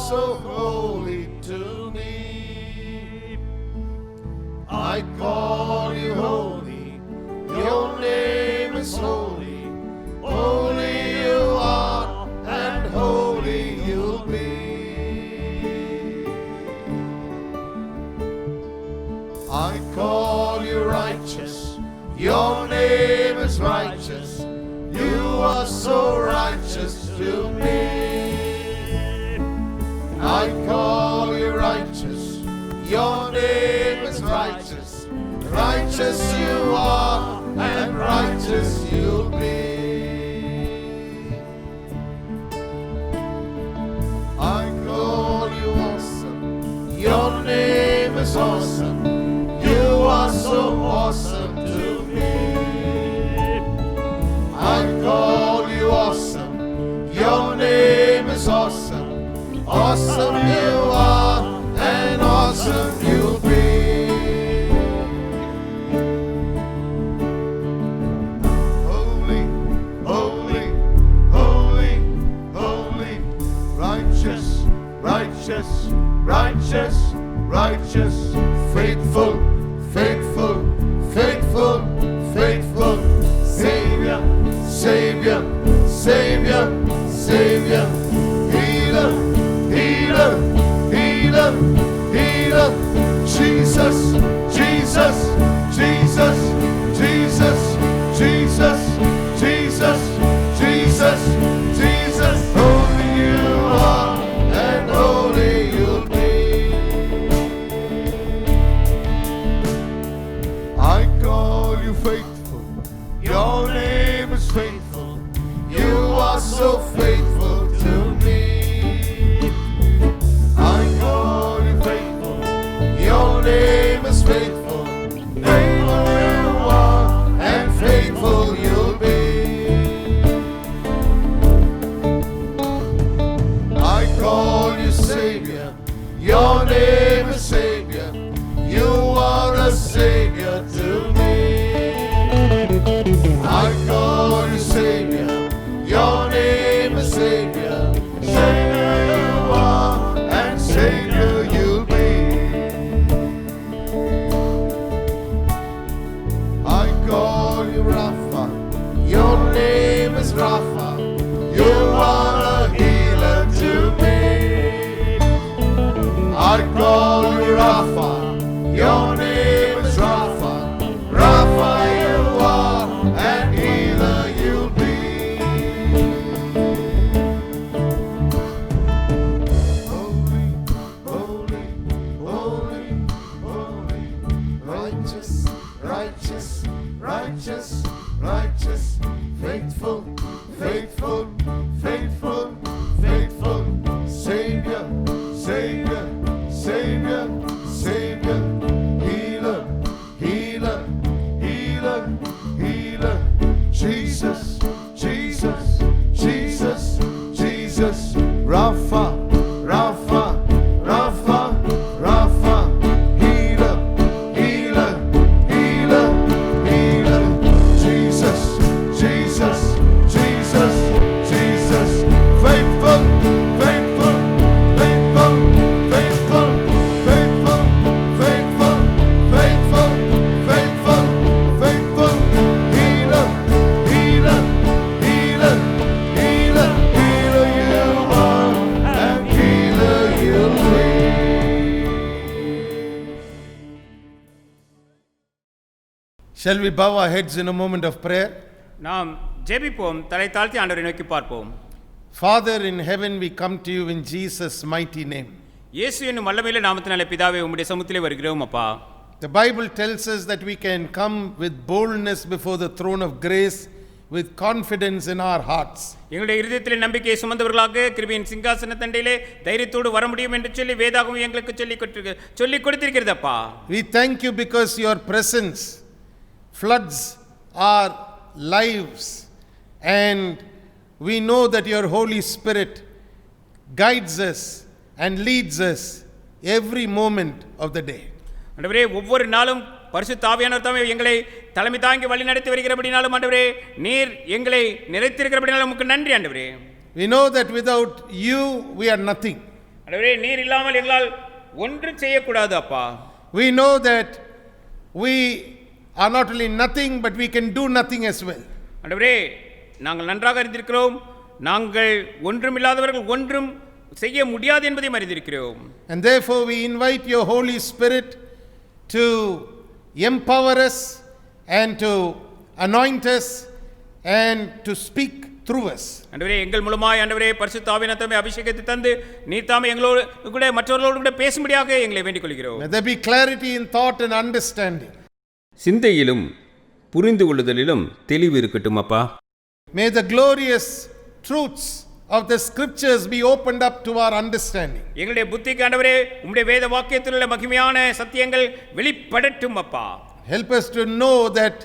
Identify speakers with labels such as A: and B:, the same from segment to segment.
A: so holy to me. I call you holy, your name is holy. Holy you are, and holy you'll be. I call you righteous, your name is righteous. You are so righteous to me. I call you righteous, your name is righteous. Righteous you are, and righteous you'll be. I call you awesome, your name is awesome. You are so awesome to me. I call you awesome, your name is awesome. Awesome you are, and awesome you'll be. Holy, holy, holy, holy, righteous, righteous, righteous, righteous, faithful, faithful, faithful, faithful, Savior, Savior, Savior, Savior, healer, healer, healer, healer, Jesus, Jesus, Jesus, Jesus, Jesus, Jesus, Jesus, Jesus, holy you are, and holy you'll be. I call you faithful, your name is faithful. You are so faithful to me. I call you faithful, your name is faithful. Faithful you are, and faithful you'll be. I call you Savior, your name is Savior. You are a Savior to me. I call you Savior, your name is Savior. Savior you are, and Savior you'll be. I call you Rapha, your name is Rapha. You are a healer to me. I call you Rapha, your name is Rapha. Rapha you are, and healer you'll be. Holy, holy, holy, holy, righteous, righteous, righteous, righteous, faithful, faithful, faithful, faithful, Savior, Savior, Savior, Savior, healer, healer, healer, healer, Jesus, Jesus, Jesus, Jesus, Rapha, Rapha, Rapha, Rapha, healer, healer, healer, healer, Jesus, Jesus, Jesus, Jesus, faithful, faithful, faithful, faithful, faithful, faithful, faithful, faithful, faithful, healer, healer, healer, healer, healer you are, and healer you'll be.
B: Shall we bow our heads in a moment of prayer?
C: நாம் ஜெபிப்போம், தலை தாழ்த்தி ஆண்டவரை நோக்கி பார்ப்போம்.
B: Father in heaven, we come to you in Jesus' mighty name.
C: இயேசு என்னும் வல்லமையுள்ள நாமத்தினாலே பிதாவே உம்முடைய சமூகத்திலே வருகிறோம் அப்பா.
B: The Bible tells us that we can come with boldness before the throne of grace with confidence in our hearts.
C: எங்களுடைய இருதயத்திலே நம்பிக்கையை சுமந்தவர்களாக கிருபையின் சிங்காசன தண்டையிலே தைரியத்தோடு வர முடியும் என்று சொல்லி வேதாகமம் எங்களுக்கு சொல்லிக் கொடுத்திருக்கிறது அப்பா.
B: We thank you because your presence floods our lives, and we know that your Holy Spirit guides us and leads us every moment of the day.
C: ஆண்டவரே, ஒவ்வொரு நாளும் பரிசுத்த ஆவியானவர் தாமே எங்களை தலைமை தாங்கி வழி நடத்தி வருகிறபடினாலும் ஆண்டவரே, நீர் எங்களை நிறைத்திருக்கிறபடினாலும் உமக்கு நன்றி ஆண்டவரே.
B: We know that without you we are nothing.
C: ஆண்டவரே நீர் இல்லாமல் எங்களால் ஒன்றும் செய்யக்கூடாது அப்பா.
B: We know that we are not only nothing but we can do nothing as well.
C: ஆண்டவரே நாங்கள் நன்றாக அறிந்திருக்கிறோம், நாங்கள் ஒன்றுமில்லாதவர்கள் ஒன்றும் செய்ய முடியாது என்பதையும் அறிந்திருக்கிறோம்.
B: And therefore we invite your Holy Spirit to empower us and to anoint us and to speak through us.
C: ஆண்டவரே எங்கள் மூலமாய் ஆண்டவரே பரிசுத்த ஆவியானவரை அபிஷேகத்தை தந்து நீர் தாமே எங்களோடு கூட மற்றவர்களோடு கூட பேசும்படியாக எங்களை வேண்டிக் கொள்கிறோம்.
B: May there be clarity in thought and understanding.
C: சிந்தையிலும் புரிந்து கொள்ளுதலிலும் தெளிவு இருக்கட்டும் அப்பா.
B: May the glorious truths of the scriptures be opened up to our understanding.
C: எங்களுடைய புத்திக்கு ஆண்டவரே உம்முடைய வேத வாக்கியத்தில் உள்ள மகிமையான சத்தியங்கள் வெளிப்படட்டும் அப்பா.
B: Help us to know that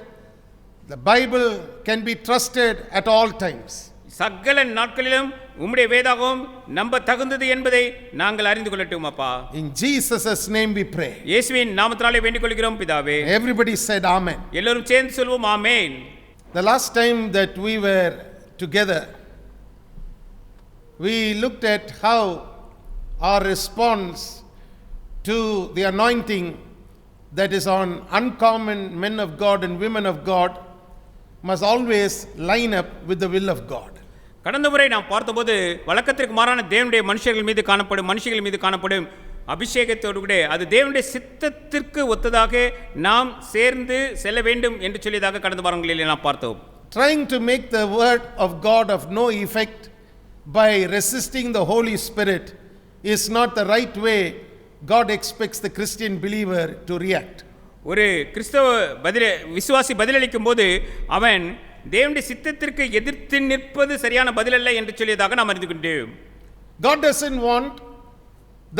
B: the Bible can be trusted at all times.
C: சகல நாட்களிலும் உம்முடைய வேதாகமம் நம்ப தகுந்தது என்பதை நாங்கள் அறிந்து கொள்ளட்டும் அப்பா.
B: In Jesus' name we pray.
C: இயேசுவின் நாமத்தினாலே வேண்டிக் கொள்கிறோம் பிதாவே.
B: Everybody said amen.
C: எல்லாரும் சேர்ந்து சொல்வோம் ஆமென்.
B: The last time that we were together, we looked at how our response to the anointing that is on uncommon men of God and women of God must always line up with the will of God.
C: கடந்த முறை நாம் பார்த்தபோது வழக்கத்திற்கு மாறான தேவனுடைய மனுஷர்கள் மீது காணப்படும் அபிஷேகத்தோடு கூட அது தேவனுடைய சித்தத்திற்கு ஒத்ததாக நாம் சேர்ந்து செல்ல வேண்டும் என்று சொல்லியதாக கடந்த வாரங்களில் நாம் பார்த்தோம்.
B: Trying to make the word of God of no effect by resisting the Holy Spirit is not the right way God expects the Christian believer to react.
C: ஒரு கிறிஸ்தவ விசுவாசி பதிலளிக்கும் போது அவன் தேவனுடைய சித்தத்திற்கு எதிர்த்து நிற்பது சரியான பதிலல்ல என்று சொல்லியதாக நாம் அறிந்து கொண்டோம்.
B: God doesn't want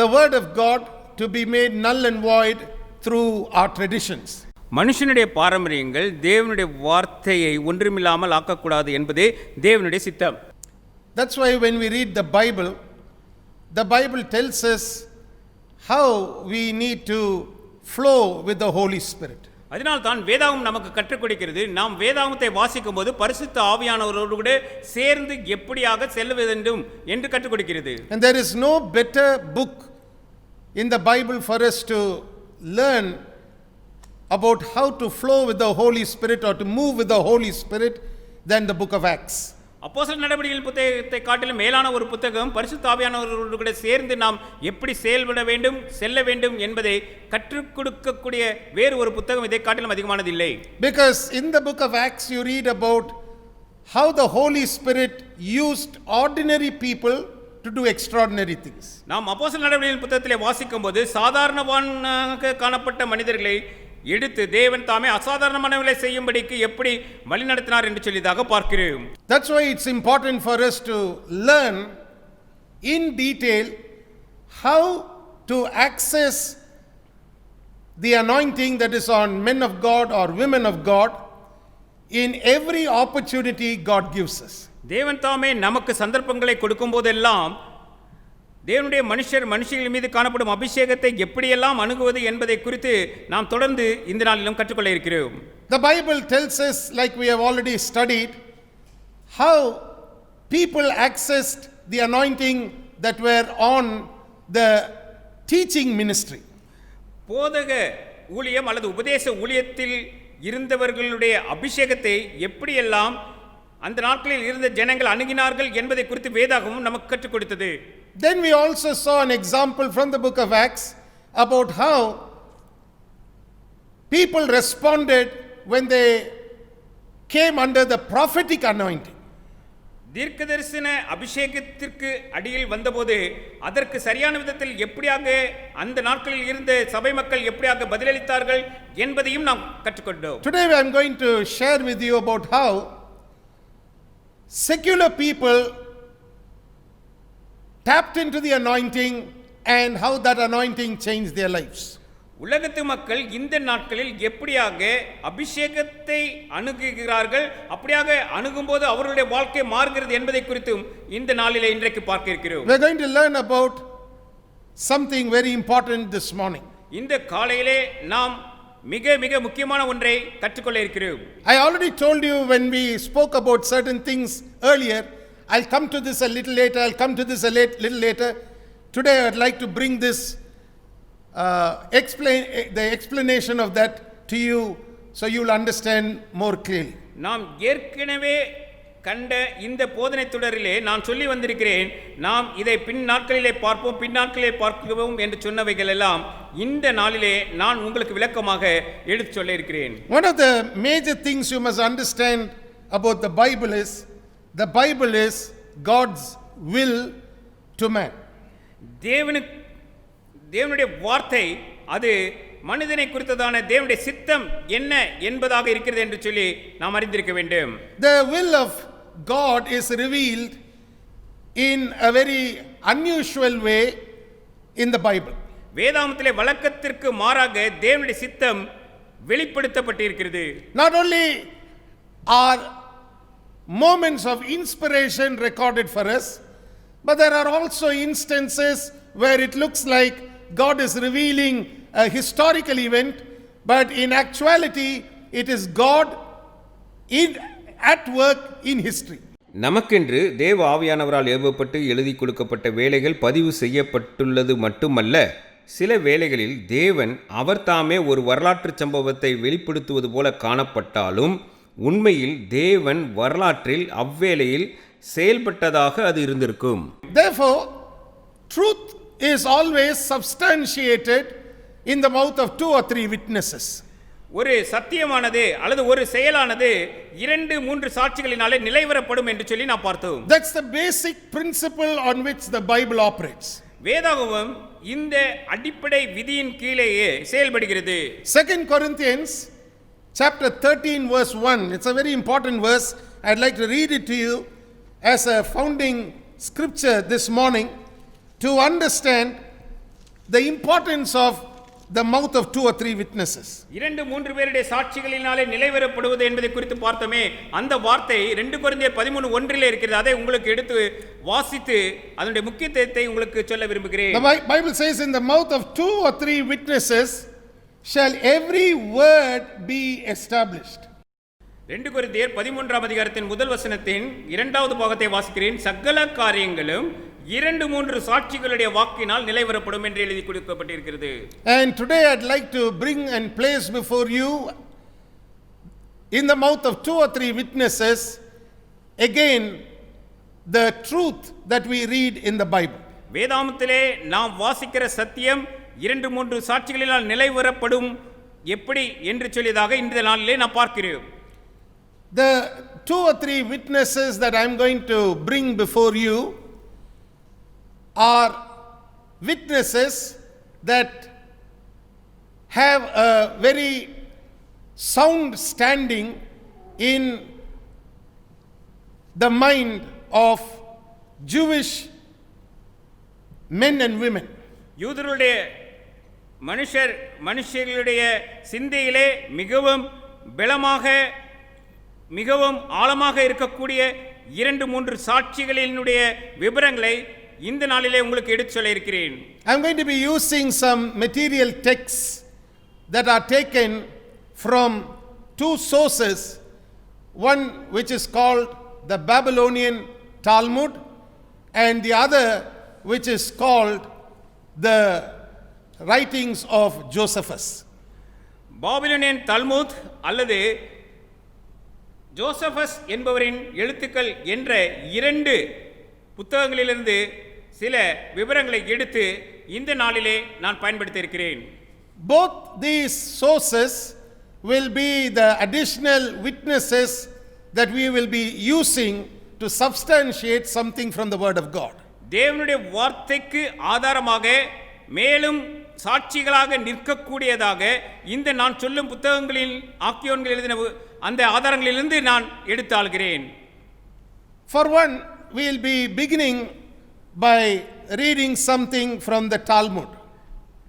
B: the word of God to be made null and void through our traditions.
C: மனுஷனுடைய பாரம்பரியங்கள் தேவனுடைய வார்த்தையை ஒன்றுமில்லாமல் ஆக்கக்கூடாது என்பதே தேவனுடைய சித்தம்.
B: That's why when we read the Bible tells us how we need to flow with the Holy Spirit.
C: அதனால் தான் வேதாகமம் நமக்கு கற்றுக் கொடுக்கிறது. நாம் வேதாகமத்தை வாசிக்கும் போது பரிசுத்த ஆவியானவரோடு கூட சேர்ந்து எப்படியாக செல்ல வேண்டும் என்று கற்றுக் கொடுக்கிறது.
B: And there is no better book in the Bible for us to learn about how to flow with the Holy Spirit or to move with the Holy Spirit than the book of Acts.
C: அப்போஸ்தலர் நடவடிக்கைகள் புத்தகத்தை காட்டிலும் மேலான ஒரு புத்தகம் பரிசுத்த ஆவியானவரோடு கூட சேர்ந்து நாம் எப்படி செயல்பட வேண்டும் செல்ல வேண்டும் என்பதை கற்றுக் கொடுக்கக்கூடிய வேறு ஒரு புத்தகம் இதை காட்டிலும் அதிகமானதில்லை.
B: Because in the book of Acts you read about how the Holy Spirit used ordinary people to do extraordinary things.
C: நாம் அப்போஸ்தலர் நடவடிக்கைகள் புத்தகத்திலே வாசிக்கும்போது சாதாரணமாக காணப்பட்ட மனிதர்களை எடுத்து தேவன் தாமே அசாதாரணமானவர்களை செய்யும்படிக்கு எப்படி வழிநடத்தினார் என்று சொல்லியதாக பார்க்கிறோம்.
B: That's why it's important for us to learn in detail how to access the anointing that is on men of God or women of God in every opportunity God gives us.
C: தேவன் தாமே நமக்கு சந்தர்ப்பங்களை கொடுக்கும் போதெல்லாம் தேவனுடைய மனுஷர்கள் மீது காணப்படும் அபிஷேகத்தை எப்படியெல்லாம் அணுகுவது என்பதை குறித்து நாம் தொடர்ந்து இந்த நாளிலும் கற்றுக்கொள்ள இருக்கிறோம்.
B: The Bible tells us, like we have already studied, how people accessed the anointing that were on the teaching ministry.
C: போதக ஊழியம் அல்லது உபதேச ஊழியத்தில் இருந்தவர்களுடைய அபிஷேகத்தை எப்படியெல்லாம் அந்த நாட்களில் இருந்த ஜனங்கள் அணுகினார்கள் என்பதை குறித்து வேதாகமம் நமக்கு கற்றுக் கொடுத்தது.
B: Then we also saw an example from the book of Acts about how people responded when they came under the prophetic anointing.
C: தீர்க்கதரிசன அபிஷேகத்திற்கு அடியில் வந்தபோது அதற்கு சரியான விதத்தில் எப்படியாக அந்த நாட்களில் இருந்த சபை மக்கள் எப்படியாக பதிலளித்தார்கள் என்பதையும் நாம் கற்றுக்கொண்டோம்.
B: Today I am going to share with you about how secular people tapped into the anointing and how that anointing changed their lives.
C: உலகத்து மக்கள் இந்த நாட்களில் எப்படியாக அபிஷேகத்தை அணுகுகிறார்கள், அப்படியாக அணுகும்போது அவர்களுடைய வாழ்க்கை மாறுகிறது என்பதை குறித்தும் இந்த நாளிலே இன்றைக்கு பார்க்க இருக்கிறோம்.
B: We are going to learn about something very important this morning.
C: இந்த காலையிலே நாம் மிக மிக முக்கியமான ஒன்றை கற்றுக்கொள்ள இருக்கிறோம்.
B: I already told you when we spoke about certain things earlier. I'll come to this a little later. today I'd like to bring this the explanation of that to you so you'll understand more clearly.
C: நாம் ஏற்கனவே கண்ட இந்த போதனை தொடரிலே நான் சொல்லி வந்திருக்கிறேன். நாம் இதை பின் நாட்களிலே பார்ப்போம் என்று சொன்னவைகள் எல்லாம் இந்த நாளிலே நான் உங்களுக்கு விளக்கமாக எடுத்து சொல்ல இருக்கிறேன்.
B: One of the major things you must understand about the Bible is God's will to man.
C: தேவனுடைய வார்த்தை அது மனிதனை குறித்ததான தேவனுடைய சித்தம் என்ன என்பதாக இருக்கிறது என்று சொல்லி நாம் அறிந்திருக்க வேண்டும்.
B: The will of God is revealed in a very unusual way in the Bible.
C: வேதாகமத்திலே வழக்கத்திற்கு மாறாக தேவனுடைய சித்தம் வெளிப்படுத்தப்பட்டிருக்கிறது.
B: Not only are moments of inspiration recorded for us, but there are also instances where it looks like God is revealing a historical event, but in actuality it is God at work in history.
C: நமக்கென்று தேவ ஆவியானவரால் ஏவப்பட்டு எழுதி கொடுக்கப்பட்ட வேலைகள் பதிவு செய்யப்பட்டுள்ளது மட்டுமல்ல, சில வேளைகளில் தேவன் அவர் தாமே ஒரு வரலாற்று சம்பவத்தை வெளிப்படுத்துவது போல காணப்பட்டாலும் உண்மையில் தேவன் வரலாற்றில் அவ்வேளையில் செயல்பட்டதாக அது இருந்திருக்கும்.
B: Therefore, truth is always substantiated in the mouth of 2 or 3 witnesses.
C: ஒரு சத்தியமானது அல்லது ஒரு செயலானது 2-3 சாட்சிகளினாலே நிலைவரப்படும் என்று சொல்லி நான் பார்த்தோம்.
B: That's the basic principle on which the Bible operates.
C: வேதாகமம் இந்த அடிப்படை விதியின் கீழேயே செயல்படுகிறது.
B: 2 Corinthians chapter 13 verse 1, it's a very important verse. I'd like to read it to you as a founding scripture this morning to understand the importance of the mouth of 2 or 3 witnesses.
C: 2-3 பேருடைய சாட்சிகளினாலே நிலைவரப்படுவது என்பதை குறித்து பார்த்தோமே. அந்த வார்த்தை 2 கொரிந்தியர் 13:1 இருக்கிறது. அதை உங்களுக்கு எடுத்து வாசித்து அதனுடைய முக்கியத்துவத்தை உங்களுக்கு சொல்ல விரும்புகிறேன்.
B: The Bible says, in the mouth of 2 or 3 witnesses shall every word be established.
C: 2 கொரிந்தியர் 13ஆம் அதிகாரத்தின் முதல் வசனத்தின் 2வது பாகத்தை வாசிக்கிறேன். சகல காரியங்களும் 2-3 சாட்சிகளுடைய வாக்கினால் நிலைவரப்படும் என்று எழுதி கொடுக்கப்பட்டிருக்கிறது.
B: And today I'd like to bring and place before you, in the mouth of 2 or 3 witnesses, again the truth that we read in the Bible.
C: வேதாகமத்திலே நாம் வாசிக்கிற சத்தியம் 2-3 சாட்சிகளினால் நிலைவரப்படும் எப்படி என்று சொல்லியதாக இந்த நாளிலே நாம் பார்க்கிறோம்.
B: The 2 or 3 witnesses that I'm going to bring before you are witnesses that have a very sound standing in the mind of Jewish men and women.
C: யூதர்களுடைய மனுஷர்களுடைய சிந்தையிலே மிகவும் பலமாக மிகவும் ஆழமாக இருக்கக்கூடிய 2-3 சாட்சிகளினுடைய விவரங்களை இந்த நாளிலே உங்களுக்கு எடுத்து சொல்ல இருக்கிறேன்.
B: I'm going to be using some material texts that are taken from 2 sources, one which is called the Babylonian Talmud and the other which is called the writings of Josephus.
C: Babylonian Talmud அல்லது Josephus என்பவரின் எழுத்துக்கள் என்ற 2 புத்தகங்களிலிருந்து சில விவரங்களை எடுத்து இந்த நாளிலே நான் பயன்படுத்தி இருக்கிறேன்.
B: Both these sources will be the additional witnesses that we will be using to substantiate something from the word of God.
C: தேவனுடைய வார்த்தைக்கு ஆதாரமாக மேலும் சாட்சிகளாக நிற்கக்கூடியதாக இந்த நான் சொல்லும் புத்தகங்களில் ஆக்கியோன்கள் எழுதின அந்த ஆதாரங்களிலிருந்து நான் எடுத்து ஆள்கிறேன்.
B: For one, we will be beginning by reading something from the Talmud.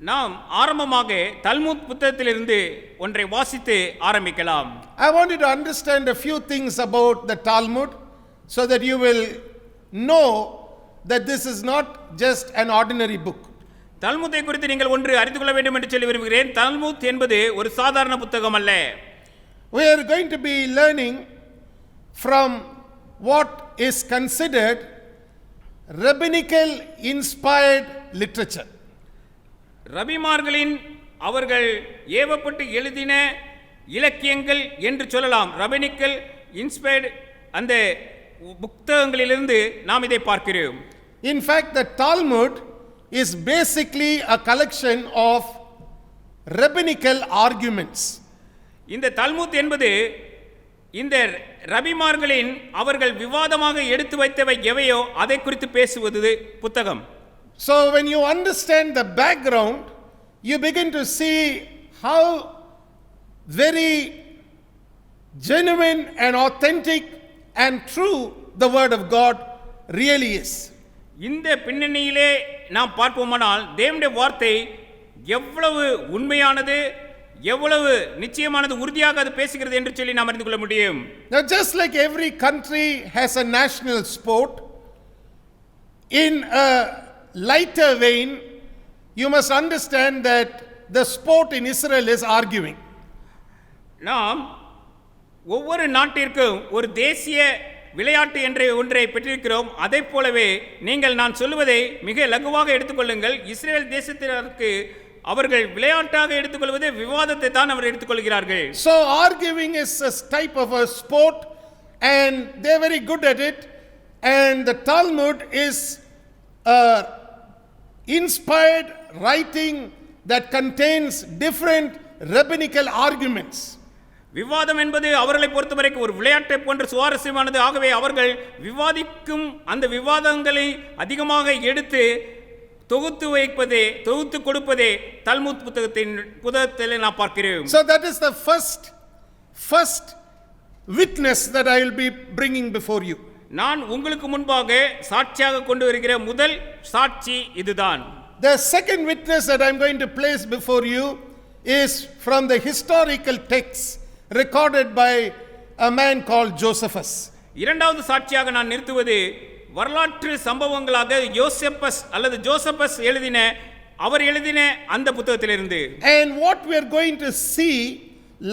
C: நாம் ஆரம்பமாக தல்முத் புத்தகத்திலிருந்து ஒன்றை வாசித்து ஆரம்பிக்கலாம்.
B: I want you to understand a few things about the Talmud so that you will know that this is not just an ordinary book.
C: தல்முத்தை குறித்து நீங்கள் ஒன்று அறிந்து கொள்ள வேண்டும் என்று சொல்லி விரும்புகிறேன். தல்முத் என்பது ஒரு சாதாரண புத்தகம் அல்ல.
B: We are going to be learning from what is considered rabbinical inspired literature.
C: ரபிமார்களின் அவர்கள் ஏவப்பட்டு எழுதின இலக்கியங்கள் என்று சொல்லலாம். ரபினிக்கல் இன்ஸ்பயர்ட் அந்த புத்தகங்களிலிருந்து நாம் இதை பார்க்கிறோம்.
B: In fact, the Talmud is basically a collection of rabbinical arguments.
C: இந்த தல்முத் என்பது இந்த ரபிமார்களின் அவர்கள் விவாதமாக எடுத்து வைத்தவை எவையோ அதை குறித்து பேசுவது புத்தகம்.
B: So when you understand the background, you begin to see how very genuine and authentic and true the word of God really is.
C: இந்த பின்னணியிலே நாம் பார்ப்போமானால் தேவனுடைய வார்த்தை எவ்வளவு உண்மையானது, எவ்வளவு நிச்சயமானது, உறுதியாக அது பேசுகிறது என்று சொல்லி நாம் அறிந்து கொள்ள முடியும்.
B: Now just like every country has a national sport, in a lighter vein, you must understand that the sport in Israel is arguing.
C: நாம் ஒவ்வொரு நாட்டிற்கும் ஒரு தேசிய விளையாட்டு என்ற ஒன்றை பெற்றிருக்கிறோம். அதை போலவே நீங்கள் நான் சொல்லுவதை மிக லகுவாக எடுத்துக்கொள்ளுங்கள். இஸ்ரேல் தேசத்திற்கு அவர்கள் விளையாட்டாக எடுத்துக்கொள்வது விவாதத்தை தான் அவர் எடுத்துக்கொள்கிறார்கள்.
B: So arguing is a type of a sport and they are very good at it, and the Talmud is inspired writing that contains different rabbinical arguments.
C: விவாதம் என்பது அவர்களை பொறுத்தவரைக்கும் ஒரு விளையாட்டை போன்ற சுவாரஸ்யமானது. ஆகவே அவர்கள் விவாதிக்கும் அந்த விவாதங்களை அதிகமாக எடுத்து தொகுத்து வைப்பதே, தொகுத்து கொடுப்பதே தல்முத் புத்தகத்தில் நான் பார்க்கிறேன்.
B: So that is the first witness that I will be bringing before you.
C: நான் உங்களுக்கு முன்பாக சாட்சியாக கொண்டு வருகிற முதல் சாட்சி இதுதான்.
B: The second witness that I am going to place before you is from the historical text recorded by a man called Josephus.
C: இரண்டாவது சாட்சியாக நான் நிறுத்துவது வரலாற்று சம்பவங்களாக யோசேப்பஸ் அல்லது ஜோசப்பஸ் அவர் எழுதின அந்த புத்தகத்திலிருந்து.
B: And what we are going to see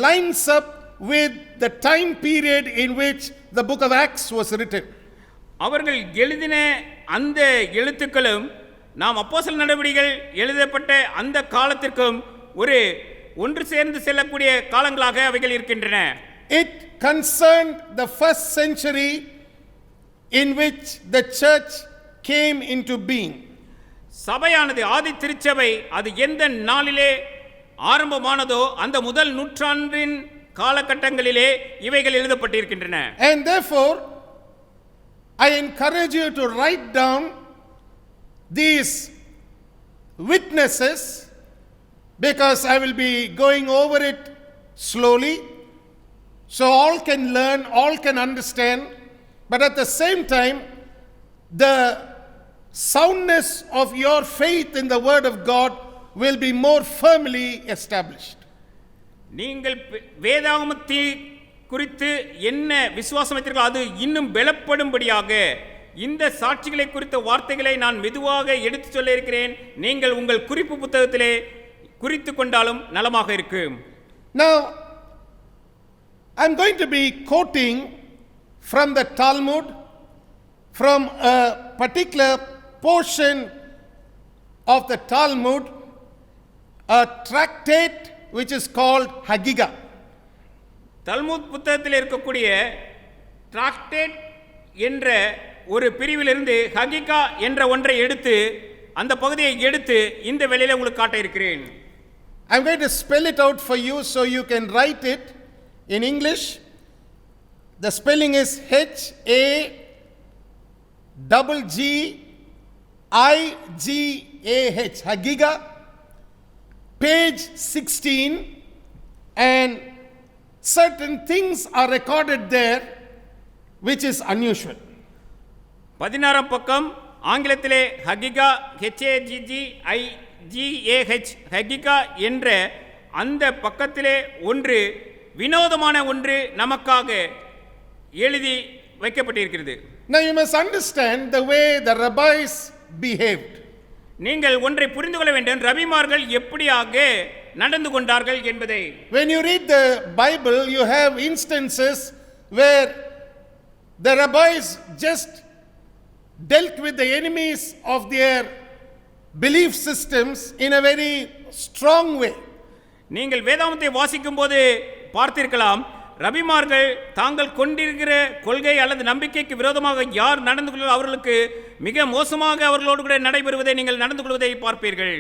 B: lines up with the time period in which the book of Acts was written.
C: அவர்கள் எழுதின அந்த எழுத்துக்களும் நாம் அப்போஸ்தலர் நடவடிக்கைகள் எழுதப்பட்ட அந்த காலத்திற்கும் ஒன்று சேர்ந்து செல்லக்கூடிய காலங்களாக அவைகள் இருக்கின்றன.
B: It concerned the first century in which the church came into being.
C: சபையானது ஆதி திருச்சபை அது எந்த நாளிலே ஆரம்பமானதோ அந்த முதல் நூற்றாண்டின் காலகட்டங்களிலே இவைகள் எழுதப்பட்டிருக்கின்றன.
B: And therefore I encourage you to write down these witnesses, because I will be going over it slowly so all can learn, all can understand, but at the same time the soundness of your faith in the word of God will be more firmly established.
C: நீங்கள் வேதாகமத்தை குறித்து என்ன விசுவாசம் வைத்தீர்களோ அது இன்னும் பலப்படும்படியாக இந்த சாட்சிகளை குறித்த வார்த்தைகளை நான் மெதுவாக எடுத்து சொல்ல இருக்கிறேன். நீங்கள் உங்கள் குறிப்பு புத்தகத்திலே குறித்து கொண்டாலும் நலமாக இருக்கும்.
B: Now I'm going to be quoting from the Talmud, from a particular portion of the Talmud, a tractate which is called Hagiga.
C: தல்முத் புத்தகத்தில் இருக்கக்கூடிய டிராக்டேட் என்ற ஒரு பிரிவிலிருந்து ஹகிகா என்ற ஒன்றை எடுத்து அந்த பகுதியை எடுத்து இந்த வேளையிலே உங்களுக்கு காட்ட இருக்கிறேன்.
B: I'm going to spell it out for you so you can write it in English. The spelling is H-A-G-G-I-G-A-H, Hagiga, page 16, and certain things are recorded there which is unusual.
C: 16 பக்கம் ஆங்கிலத்திலே ஹகிகா HAGGIGAH ஹகிகா என்ற அந்த பக்கத்திலே ஒன்று வினோதமான ஒன்று நமக்காக எழுதி வைக்கப்பட்டிருக்கிறது.
B: Now you must understand the way the rabbis behaved.
C: நீங்கள் ஒன்றை புரிந்து கொள்ள வேண்டும், ரபிமார்கள் எப்படியாக நடந்து கொண்டார்கள் என்பதை.
B: When you read the Bible, you have instances where the rabbis just dealt with the enemies of their belief systems in a very strong way.
C: நீங்கள் வேதாகமத்தை வாசிக்கும் போது பார்த்திருக்கலாம், ரபிமார்கள் தாங்கள் கொண்டிருக்கிற கொள்கை அல்லது நம்பிக்கைக்கு விரோதமாக யார் நடந்து கொள்ள அவர்களுக்கு மிக மோசமாக அவர்களோடு கூட நடைபெறுவதை நீங்கள் நடந்து கொள்வதை பார்ப்பீர்கள்.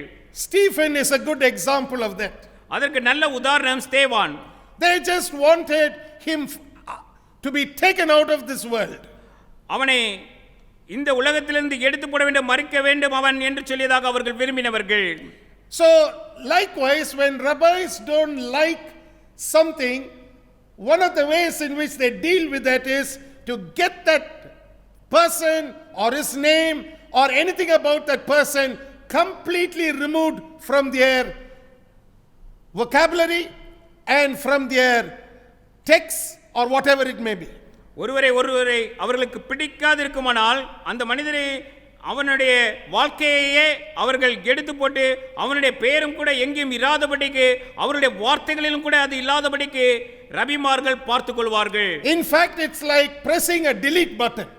B: Stephen is a good example of that.
C: அதற்கு நல்ல உதாரணம் ஸ்தேவான்.
B: They just wanted him to be taken out of this world.
C: அவனை இந்த உலகத்திலிருந்து எடுத்து போட வேண்டும், மறிக்க வேண்டும் அவன் என்று சொல்லியதாக அவர்கள் விரும்பினவர்கள்.
B: So likewise, when rabbis don't like something, one of the ways in which they deal with that is to get that person or his name or anything about that person completely removed from their vocabulary and from their text or whatever it may be.
C: ஒருவரை அவர்களுக்கு பிடிக்காதிருக்குமானால் அந்த மனிதரை அவனுடைய வாழ்க்கையே அவர்கள் எடுத்து போட்டு அவனுடைய பெயரும் கூட எங்கேயும் இராதபடிக்கு அவருடைய வார்த்தைகளிலும் கூட அது இல்லாதபடிக்கு ரபிமார்கள் பார்த்துக் கொள்வார்கள்.
B: In fact, it's like pressing a delete button.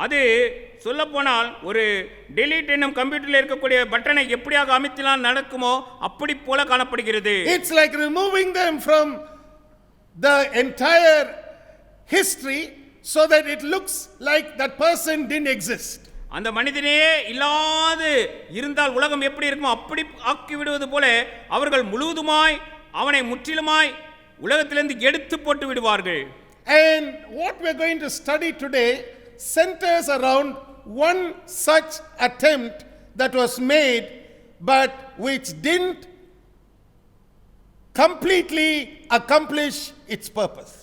C: அது சொல்ல போனால் ஒரு delete என்னும் கம்ப்யூட்டரில் இருக்கக்கூடிய பட்டனை எப்படியாக அமைத்தினால் நடக்குமோ அப்படி போல காணப்படுகிறது.
B: It's like removing them from the entire history so that it looks like that person didn't exist.
C: அந்த மனிதனே இல்லாது இருந்தால் உலகம் எப்படி இருக்குமோ அப்படி ஆக்கி விடுவது போல அவர்கள் முழுவதுமாய் அவனை முற்றிலுமாய் உலகத்திலிருந்து எடுத்து போட்டு விடுவார்கள்.
B: And what we are going to study today centers around one such attempt that was made but which didn't completely accomplish its purpose.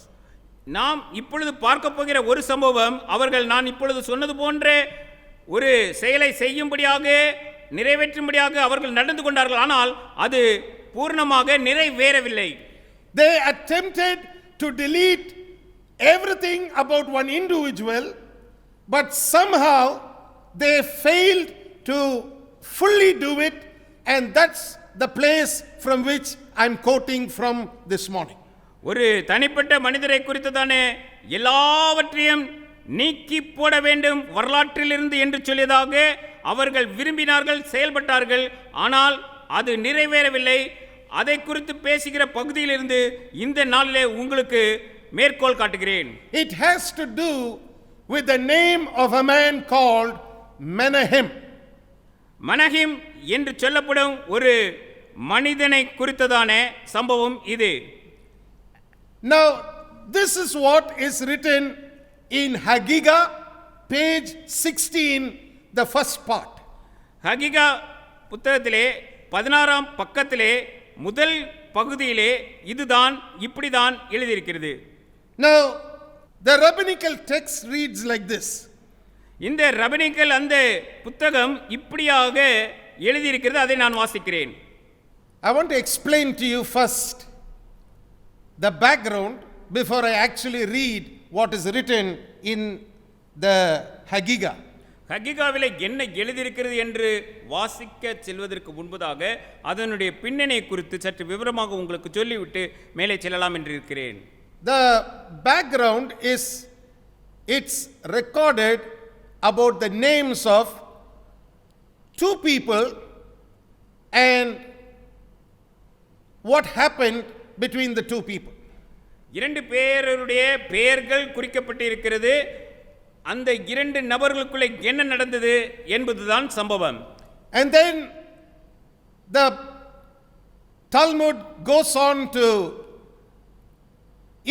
C: நாம் இப்பொழுது பார்க்க போகிற ஒரு சம்பவம், அவர்கள் நான் இப்பொழுது சொன்னது போன்ற ஒரு செயலை செய்யும்படியாக நிறைவேற்றும்படியாக அவர்கள் நடந்து கொண்டார்கள், ஆனால் அது பூர்ணமாக நிறைவேறவில்லை.
B: They attempted to delete everything about one individual, but somehow they failed to fully do it, and that's the place from which I'm quoting from this morning.
C: ஒரு தனிப்பட்ட மனிதரை குறித்து தானே எல்லாவற்றையும் நீக்கி போட வேண்டும் வரலாற்றிலிருந்து என்று சொல்லியதாக அவர்கள் விரும்பினார்கள், செயல்பட்டார்கள், ஆனால் அது நிறைவேறவில்லை. அதை குறித்து பேசுகிற பகுதியிலிருந்து இந்த நாளிலே உங்களுக்கு மேற்கோள் காட்டுகிறேன்.
B: It has to do with the name of a man called Menahem.
C: மனஹிம் என்று சொல்லப்படும் ஒரு மனிதனை குறித்ததான சம்பவம் இது.
B: Now, this is what is written in Hagigah, page 16, the first part.
C: ஹகிகா புத்தகத்திலே 16ஆம் பக்கத்திலே முதல் பகுதியிலே இதுதான் இப்படிதான் எழுதியிருக்கிறது.
B: Now, the rabbinical text reads like this.
C: இந்த ரபனிக்கல் அந்த புத்தகம் இப்படியாக எழுதியிருக்கிறது, அதை நான் வாசிக்கிறேன்.
B: I want to explain to you first the background before I actually read what is written in the Hagigah.
C: ஹகிகாவிலே என்ன எழுதியிருக்கிறது என்று வாசிக்க செல்வதற்கு முன்பதாக அதனுடைய பின்னணி குறித்து சற்று விவரமாக உங்களுக்கு சொல்லிவிட்டு மேலே செல்லலாம் என்று இருக்கிறேன்.
B: The background is, it's recorded about the names of two people and what happened between the two people.
C: இரண்டு பேருடைய பெயர்கள் குறிக்கப்பட்டு இருக்கிறது. அந்த இரண்டு நபர்களுக்குள்ளே என்ன நடந்தது என்பதுதான் சம்பவம்.
B: And then the Talmud goes on to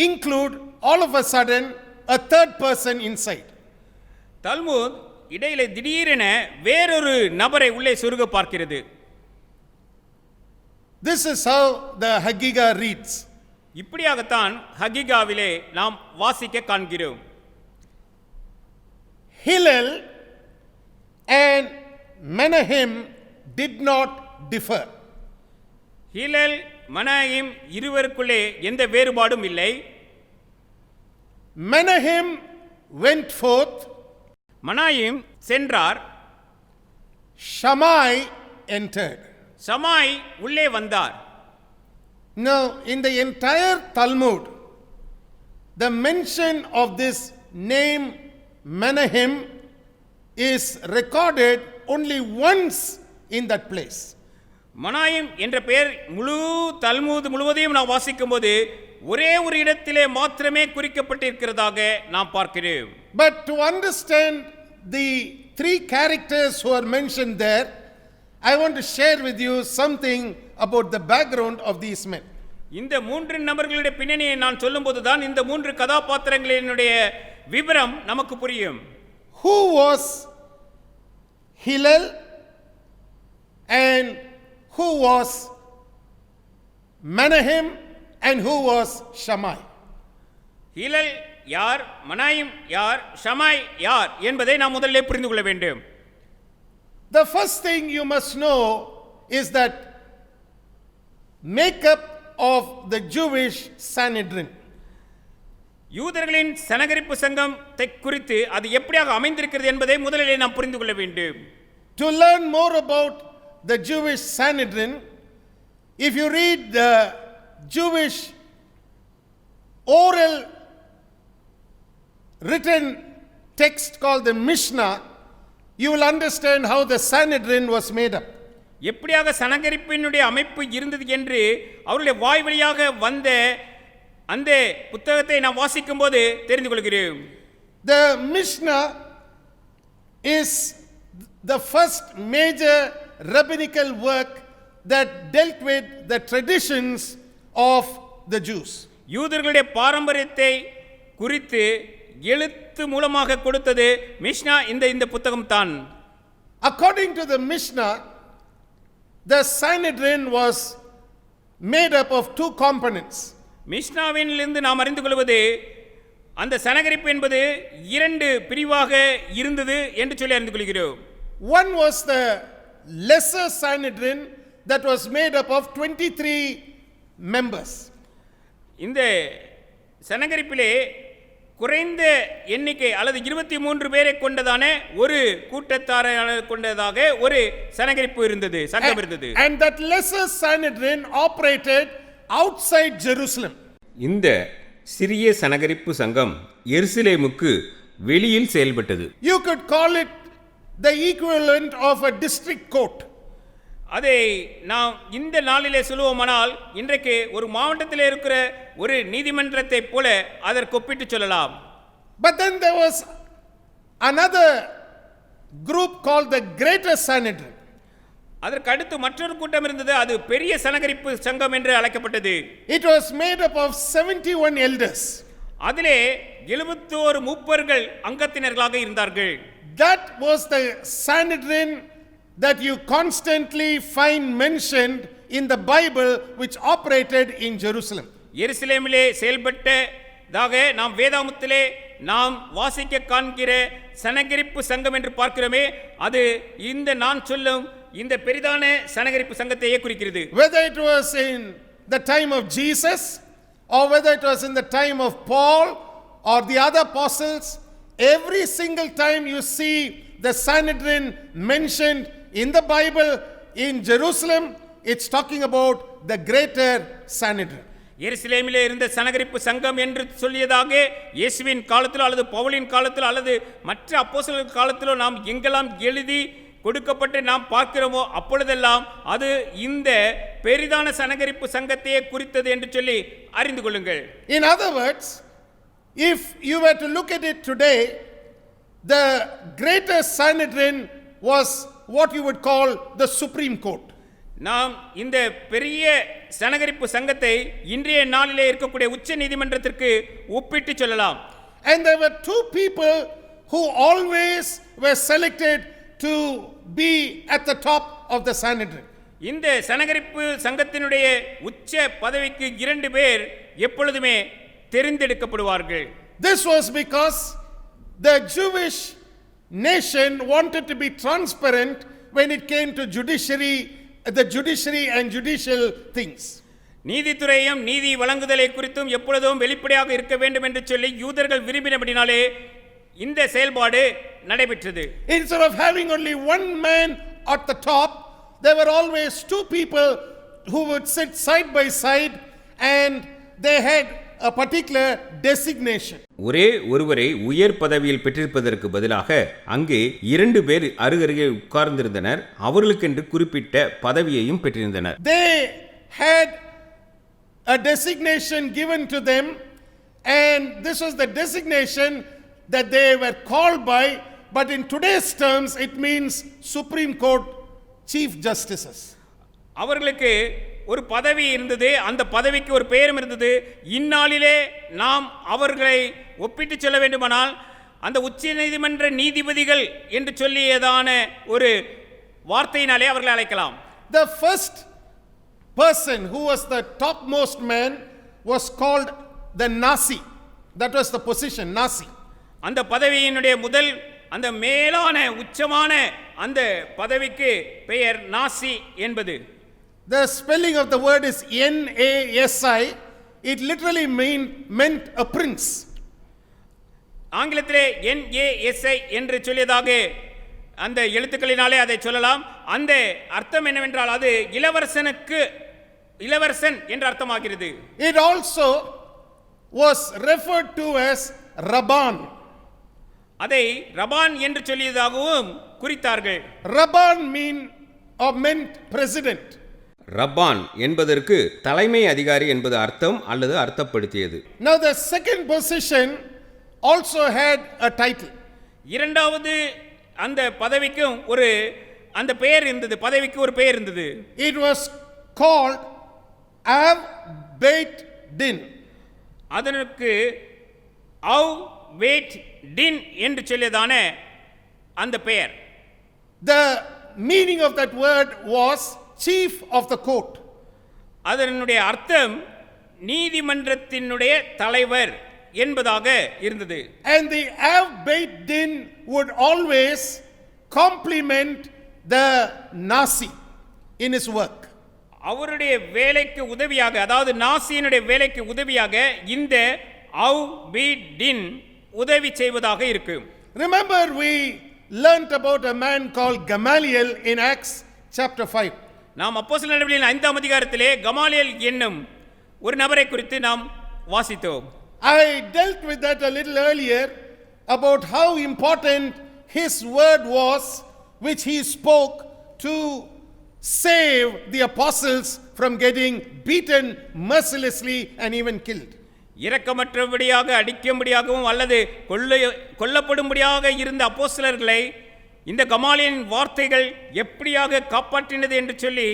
B: include all of a sudden a third person inside.
C: தல்முத் இடையிலே திடீரென வேறொரு நபரை உள்ளே சொருக பார்க்கிறது.
B: This is how the Hagigah reads.
C: இப்படியாகத்தான் ஹகிகாவிலே நாம் வாசிக்க காண்கிறோம்.
B: Hillel and Menahem did not differ.
C: ஹிலேல் மனாயிம் இருவருக்குள்ளே எந்த வேறுபாடும் இல்லை.
B: Menahem went forth,
C: மனாயிம் சென்றார்,
B: Shammai entered.
C: சமாய் உள்ளே வந்தார்.
B: Now, in the entire Talmud, the mention of this name Menahem is recorded only once in that place.
C: மனாயிம் என்ற பெயர் முழு தல்மூத் முழுவதையும் நாம் வாசிக்கும்போது ஒரே ஒரு இடத்திலே மாத்திரமே குறிக்கப்பட்டிருக்கிறதாக நாம் பார்க்கிறோம்.
B: But to understand the three characters who are mentioned there, I want to share with you something about the background of these men.
C: இந்த மூன்று நபர்களுடைய பின்னணியை நான் சொல்லும்போது தான் இந்த மூன்று கதாபாத்திரங்களினுடைய விவரம் நமக்கு புரியும்.
B: Who was Hillel and who was Menahem and who was Shammai?
C: ஹிலல் யார், மனாயிம் யார், ஷமாய் யார் என்பதை நாம் முதல்ல புரிந்து கொள்ள வேண்டும்.
B: The first thing you must know is that makeup of the Jewish Sanhedrin.
C: யூதர்களின் சனகரிப்பு சங்கத்தை குறித்து அது எப்படியாக அமைந்திருக்கிறது என்பதை முதலிலே நாம் புரிந்து கொள்ள வேண்டும்.
B: To learn more about the Jewish Sanhedrin, if you read the Jewish oral written text called the Mishnah, you will understand how the Sanhedrin was made up.
C: எப்படியாக சனகரிப்பினுடைய அமைப்பு இருந்தது என்று அவருடைய வாய் வழியாக வந்த அந்த புத்தகத்தை நாம் வாசிக்கும் போது தெரிந்து கொள்கிறோம்.
B: The Mishnah is the first major rabbinical work that dealt with the traditions of the Jews.
C: யூதர்களுடைய பாரம்பரியத்தை குறித்து எழுத்து மூலமாக கொடுத்தது மிஷ்னா இந்த புத்தகம் தான்.
B: According to the Mishnah, the Sanhedrin was made up of two components.
C: மிஷ்னாவிலிருந்து நாம் அறிந்து கொள்வது அந்த சனகரிப்பு என்பது இரண்டு பிரிவாக இருந்தது என்று சொல்லி அறிந்து கொள்கிறோம்.
B: One was the lesser Sanhedrin that was made up of 23 members.
C: இந்த சனகரிப்பிலே குறைந்த எண்ணிக்கை அல்லது 23 பேரை கொண்டதான ஒரு கூட்டத்தாரை கொண்டதாக ஒரு சனகரிப்பு இருந்தது, சங்கம் இருந்தது.
B: And that lesser Sanhedrin operated outside Jerusalem.
C: இந்த சிறிய சனகரிப்பு சங்கம் எருசலேமுக்கு வெளியில் செயல்பட்டது.
B: You could call it the equivalent of a district court.
C: அதை நாம் இந்த நாளிலே சொல்லுவோமானால் இன்றைக்கு ஒரு மாவட்டத்தில் இருக்கிற ஒரு நீதிமன்றத்தை போல அதற்கு ஒப்பிட்டு சொல்லலாம்.
B: But then there was another group called the Greater Sanhedrin.
C: அதற்கு அடுத்து மற்றொரு கூட்டம் இருந்தது, அது பெரிய சனகரிப்பு சங்கம் என்று அழைக்கப்பட்டது.
B: It was made up of 71 elders.
C: அதிலே 71 மூப்பர்கள் அங்கத்தினர்களாக இருந்தார்கள்.
B: That was the Sanhedrin that you constantly find mentioned in the Bible, which operated in Jerusalem.
C: எருசலேமிலே செயல்பட்டதாக நாம் வேதாகமத்திலே நாம் வாசிக்க காண்கிற சனகரிப்பு சங்கம் என்று பார்க்கிறோமே, அது இந்த நான் சொல்லும் இந்த பெரிதான சனகரிப்பு சங்கத்தையே குறிக்கிறது.
B: Whether it was in the time of Jesus or whether it was in the time of Paul or the other apostles, every single time you see the Sanhedrin mentioned in the Bible in Jerusalem, it's talking about the Greater Sanhedrin.
C: எருசலேமிலே இருந்த சனகரிப்பு சங்கம் என்று சொல்லியதாக இயேசுவின் காலத்திலோ அல்லது பவுலின் காலத்திலோ அல்லது மற்ற அப்போஸ்தலர்கள் காலத்திலோ நாம் எங்கெல்லாம் எழுதி கொடுக்கப்பட்டு நாம் பார்க்கிறோமோ அப்பொழுதெல்லாம் அது இந்த பெரிதான சனகரிப்பு சங்கத்தையே குறித்தது என்று சொல்லி அறிந்து கொள்ளுங்கள்.
B: In other words, if you were to look at it today, the Greater Sanhedrin was what you would call the Supreme Court.
C: நாம் இந்த பெரிய சனகரிப்பு சங்கத்தை இன்றைய நாளிலே இருக்கக்கூடிய உச்ச நீதிமன்றத்திற்கு ஒப்பிட்டு சொல்லலாம்.
B: And there were two people who always were selected to be at the top of the Sanhedrin.
C: இந்த சனகரிப்பு சங்கத்தினுடைய உச்ச பதவிக்கு இரண்டு பேர் எப்பொழுதுமே தெரிந்தெடுக்கப்படுவார்கள்.
B: This was because the Jewish nation wanted to be transparent when it came to the judiciary and judicial things.
C: நீதித்துறையும் நீதி வழங்குதலை குறித்தும் எப்பொழுதும் வெளிப்படையாக இருக்க வேண்டும் என்று சொல்லி யூதர்கள் விரும்பினபடினாலே இந்த செயல்பாடு நடைபெற்றது.
B: Instead of having only one man at the top, there were always two people who would sit side by side, and they had a particular designation.
C: ஒரே ஒருவரை உயர் பதவியில் பெற்றிருப்பதற்கு பதிலாக அங்கே 2 பேர் அருகருகே உட்கார்ந்திருந்தனர். அவர்களுக்கென்று குறிப்பிட்ட பதவியையும் பெற்றிருந்தனர்.
B: They had a designation given to them, and this was the designation that they were called by, but in today's terms it means Supreme Court Chief Justices.
C: அவர்களுக்கு ஒரு பதவி இருந்தது, அந்த பதவிக்கு ஒரு பெயரும் இருந்தது. இந்நாளிலே நாம் அவர்களை ஒப்பிட்டு சொல்ல வேண்டுமானால் அந்த உச்ச நீதிமன்ற நீதிபதிகள் என்று சொல்லியதான ஒரு வார்த்தையினாலே அவர்களை அழைக்கலாம்.
B: The first person who was the topmost man was called the Nasi. That was the position, Nasi.
C: அந்த பதவியினுடைய முதல் அந்த மேலான உச்சமான அந்த பதவிக்கு பெயர் நாசி என்பது.
B: The spelling of the word is Nasi. It literally meant a prince.
C: ஆங்கிலத்திலே NASI என்று சொல்லியதாக அந்த எழுத்துக்களினாலே அதை சொல்லலாம். அந்த அர்த்தம் என்னவென்றால் அது இளவரசன் என்று அர்த்தமாகிறது.
B: It also was referred to as Rabban.
C: அதை ரபான் என்று சொல்லியதாகவும் குறித்தார்கள்.
B: Rabban meant president.
C: ரபான் என்பதற்கு தலைமை அதிகாரி என்பது அர்த்தம் அல்லது அர்த்தப்படுத்தியது.
B: Now the second position also had a title.
C: இரண்டாவது அந்த பதவிக்கும் ஒரு அந்த பெயர் இருந்தது, பதவிக்கு ஒரு பெயர் இருந்தது.
B: It was called Av Beit Din.
C: அதற்கு அவ் வேட் டின் என்று சொல்லியதான அந்த பெயர்.
B: The meaning of that word was chief of the court.
C: அதனுடைய அர்த்தம் நீதிமன்றத்தினுடைய தலைவர் என்பதாக இருந்தது.
B: And the Av Beit Din would always compliment the Nasi in his work.
C: அவருடைய வேலைக்கு உதவியாக, அதாவது நாசியினுடைய வேலைக்கு உதவியாக இந்த அவ் பீட் டின் உதவி செய்வதாக இருக்கும்.
B: Remember, we learnt about a man called Gamaliel in Acts chapter 5.
C: நாம் அப்போஸ்தலர் நடவடிக்கைகளின் 5ஆம் அதிகாரத்திலே கமாலியேல் என்னும் ஒரு நபரை குறித்து நாம் வாசித்தோம்.
B: I dealt with that a little earlier about how important his word was, which he spoke to save the apostles from getting beaten mercilessly and even killed.
C: இரக்கமற்றபடியாக அடிக்கும்படியாகவும் அல்லது கொல்லப்படும்படியாக இருந்த அப்போஸ்தலர்களை இந்த கமாலியலின் வார்த்தைகள் எப்படியாக காப்பாற்றினது என்று சொல்லி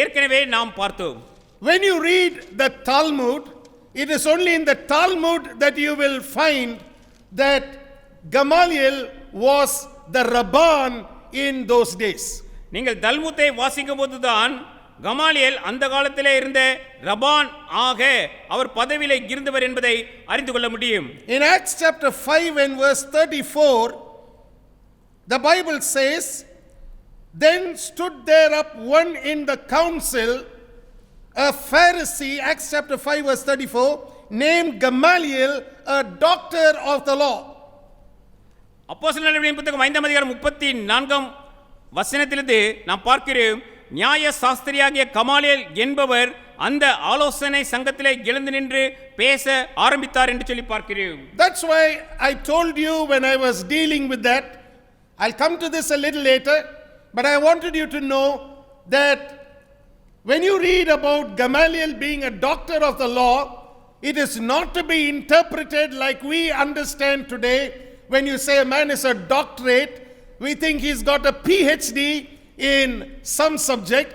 C: ஏற்கனவே நாம் பார்த்தோம்.
B: When you read the Talmud, it is only in the Talmud that you will find that Gamaliel was the Rabban in those days.
C: நீங்கள் தல்முத்தை வாசிக்கும் போதுதான் கமாலியேல் அந்த காலத்திலே இருந்த ரபான் ஆக அவர் பதவியிலே இருந்தவர் என்பதை அறிந்து கொள்ள முடியும்.
B: In Acts chapter 5 and verse 34, the Bible says, then stood there up one in the council, a Pharisee, Acts chapter 5 verse 34, named Gamaliel, a doctor of the law.
C: அப்போஸ்தலர் நடவடிக்கைகளின் புத்தகம் 5ஆம் அதிகாரம் 34ஆம் வசனத்திலிருந்து நாம் பார்க்கிறோம், நியாய சாஸ்திரியாகிய கமாலியேல் என்பவர் அந்த ஆலோசனை சங்கத்திலே எழுந்து நின்று பேச ஆரம்பித்தார் என்று சொல்லி பார்க்கிறோம்.
B: That's why I told you when I was dealing with that, I'll come to this a little later, but I wanted you to know that when you read about Gamaliel being a doctor of the law, it is not to be interpreted like we understand today. When you say a man is a doctorate, we think he's got a PhD in some subject.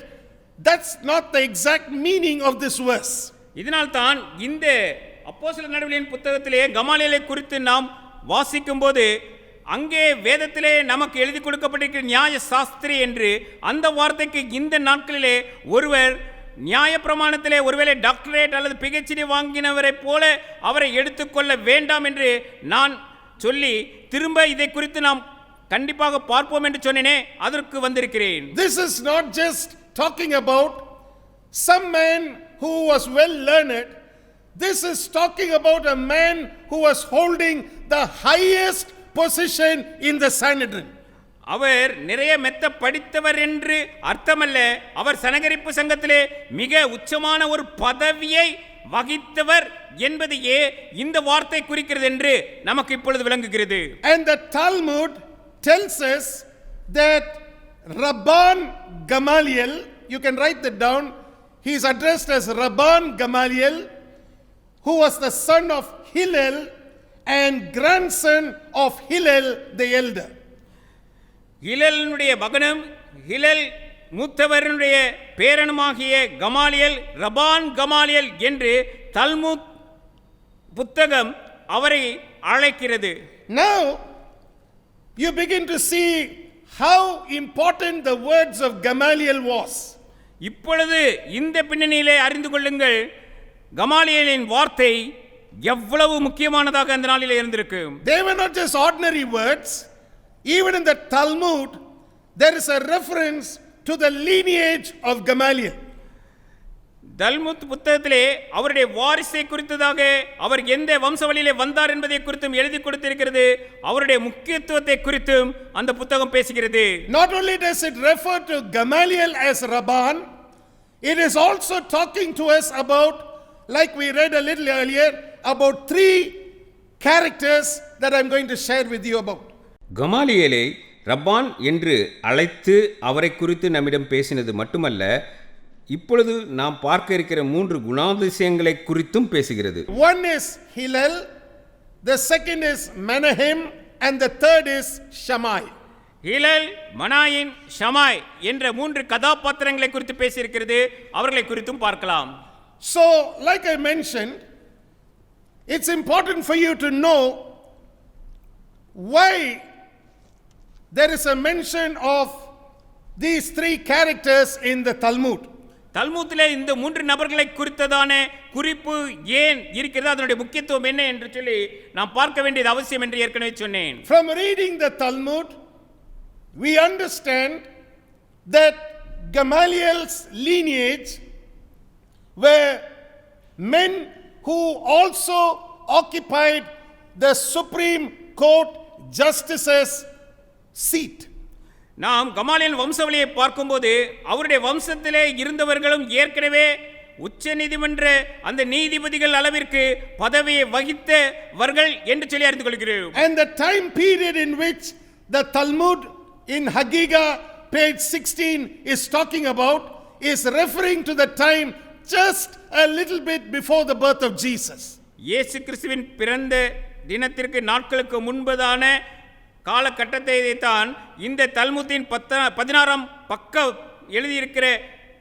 B: That's not the exact meaning of this verse.
C: இதனால் தான் இந்த அப்போஸ்தலர் நடவடிக்கைகளின் புத்தகத்திலே கமாலியேலை குறித்து நாம் வாசிக்கும்போது அங்கே வேதத்திலே நமக்கு எழுதி கொடுக்கப்பட்டிருக்கிற நியாய சாஸ்திரி என்று அந்த வார்த்தைக்கு இந்த நாட்களிலே ஒருவர் நியாய பிரமாணத்திலே ஒருவேளை டாக்டரேட் அல்லது PhD வாங்கினவரை போல அவரை எடுத்துக்கொள்ள வேண்டாம் என்று நான் சொல்லி திரும்ப இதை குறித்து நாம் கண்டிப்பாக பார்ப்போம் என்று சொன்னேனே, அதற்கு வந்திருக்கிறேன்.
B: This is not just talking about some man who was well learned. This is talking about a man who was holding the highest position in the Sanhedrin.
C: அவர் நிறைய மெத்த படித்தவர் என்று அர்த்தமல்ல, அவர் சனகரிப்பு சங்கத்திலே மிக உச்சமான ஒரு பதவியை வகித்தவர் என்பதையே இந்த வார்த்தை குறிக்கிறது என்று நமக்கு இப்பொழுது விளங்குகிறது.
B: And the Talmud tells us that Rabban Gamaliel, you can write that down, he is addressed as Rabban Gamaliel, who was the son of Hillel and grandson of Hillel the elder.
C: ஹிலலுடைய மகனும் ஹிலல் மூத்தவருடைய பேரனுமாகிய கமாலியல், ரபான் கமாலியல் என்று தல்முத் புத்தகம் அவரை அழைக்கிறது.
B: Now you begin to see how important the words of Gamaliel was.
C: இப்பொழுது இந்த பின்னணியிலே அறிந்து கொள்ளுங்கள், கமாலியலின் வார்த்தை எவ்வளவு முக்கியமானதாக அந்த நாளிலே இருந்திருக்கு.
B: They were not just ordinary words. Even in the Talmud, there is a reference to the lineage of Gamaliel.
C: தல்முத் புத்தகத்திலே அவருடைய வாரிசை குறித்ததாக, அவர் எந்த வம்சவழியிலே வந்தார் என்பதை குறித்தும் எழுதி கொடுத்திருக்கிறது. அவருடைய முக்கியத்துவத்தை குறித்தும் அந்த புத்தகம் பேசுகிறது.
B: Not only does it refer to Gamaliel as Rabban, it is also talking to us about, like we read a little earlier, about 3 characters that I'm going to share with you about.
C: கமாலியலை ரப்பான் என்று அழைத்து அவரை குறித்து நம்மிடம் பேசினது மட்டுமல்ல, இப்பொழுது நாம் பார்க்க இருக்கிற 3 குணாதிசயங்களை குறித்தும் பேசுகிறது.
B: One is Hillel, the second is Menahem, and the third is Shammai.
C: ஹிலல், மனாயின், ஷமாய் என்ற 3 கதாபாத்திரங்களை குறித்து பேசியிருக்கிறது. அவர்களை குறித்தும் பார்க்கலாம்.
B: So, like I mentioned, it's important for you to know why there is a mention of these 3 characters in the Talmud.
C: தல்முத்திலே இந்த 3 நபர்களை குறித்ததான குறிப்பு ஏன் இருக்கிறது, அதனுடைய முக்கியத்துவம் என்ன என்று சொல்லி நாம் பார்க்க வேண்டியது அவசியம் என்று ஏற்கனவே சொன்னேன்.
B: From reading the Talmud, we understand that Gamaliel's lineage were men who also occupied the Supreme Court Justice's seat.
C: நாம் கமாலியல் வம்சவழியை பார்க்கும்போது அவருடைய வம்சத்திலே இருந்தவர்களும் ஏற்கனவே உச்ச நீதிமன்ற அந்த நீதிபதிகள் அளவிற்கு பதவியை வகித்தவர்கள் என்று சொல்லி அறிந்து கொள்கிறோம்.
B: And the time period in which the Talmud in Hagigah page 16 is talking about is referring to the time just a little bit before the birth of Jesus.
C: இயேசு கிறிஸ்துவின் பிறந்த தினத்திற்கு நாட்களுக்கு முன்பதான காலகட்டத்தை தான் இந்த தல்முத்தின் 16ஆம் பக்க எழுதியிருக்கிற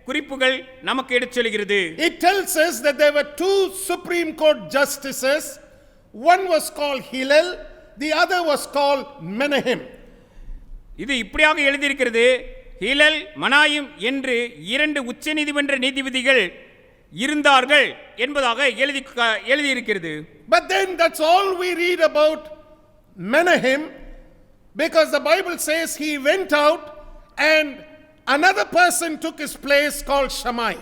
C: குறிப்புகள் நமக்கு எடுத்து சொல்கிறது.
B: It tells us that there were 2 Supreme Court justices. One was called Hillel, the other was called Menahem.
C: இது இப்படியாக எழுதியிருக்கிறது, ஹிலல், மனாயும் என்று 2 உச்ச நீதிமன்ற நீதிபதிகள் இருந்தார்கள் என்பதாக எழுதியிருக்கிறது.
B: But then that's all we read about Menahem, because the Bible says he went out and another person took his place called Shammai.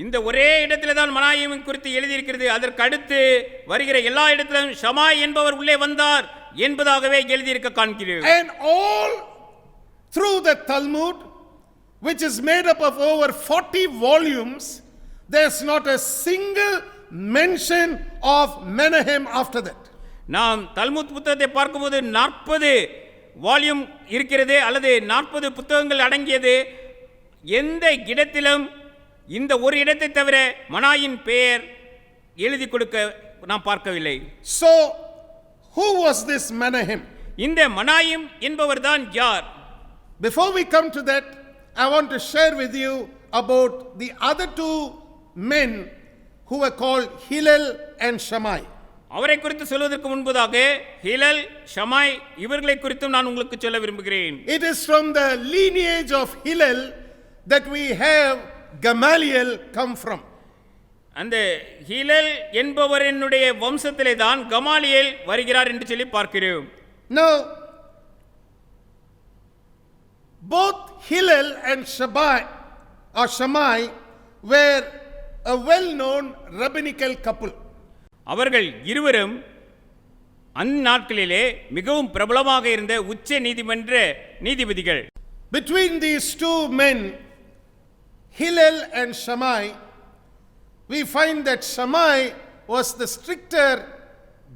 C: இந்த ஒரே இடத்துல தான் மனாயிம் குறித்து எழுதியிருக்கிறது. அதற்கு அடுத்து வருகிற எல்லா இடத்திலும் ஷமாய் என்பவர் உள்ளே வந்தார் என்பதாகவே எழுதியிருக்க காண்கிறோம்.
B: And all through the Talmud, which is made up of over 40 volumes, there's not a single mention of Menahem after that.
C: நாம் தல்முத் புத்தகத்தை பார்க்கும்போது 40 வால்யூம் இருக்கிறது, அல்லது 40 புத்தகங்கள் அடங்கியது. எந்த இடத்திலும் இந்த ஒரு இடத்தை தவிர மனாயின் பெயர் எழுதி கொடுக்க நாம் பார்க்கவில்லை.
B: So who was this Menahem?
C: இந்த மனாயும் என்பவர் தான் யார்?
B: Before we come to that, I want to share with you about the other 2 men who were called Hillel and Shammai.
C: அவரை குறித்து சொல்வதற்கு முன்பதாக ஹிலல், ஷமாய் இவர்களை குறித்தும் நான் உங்களுக்கு சொல்ல விரும்புகிறேன்.
B: It is from the lineage of Hillel that we have Gamaliel come from.
C: அந்த ஹிலல் என்பவரினுடைய வம்சத்திலே தான் கமாலியேல் வருகிறார் என்று சொல்லி பார்க்கிறோம்.
B: Now, both Hillel and Shammai were a well-known rabbinical couple.
C: அவர்கள் இருவரும் அந்நாட்களிலே மிகவும் பிரபலமாக இருந்த உச்ச நீதிமன்ற நீதிபதிகள்.
B: Between these two men, Hillel and Shammai, we find that Shammai was the stricter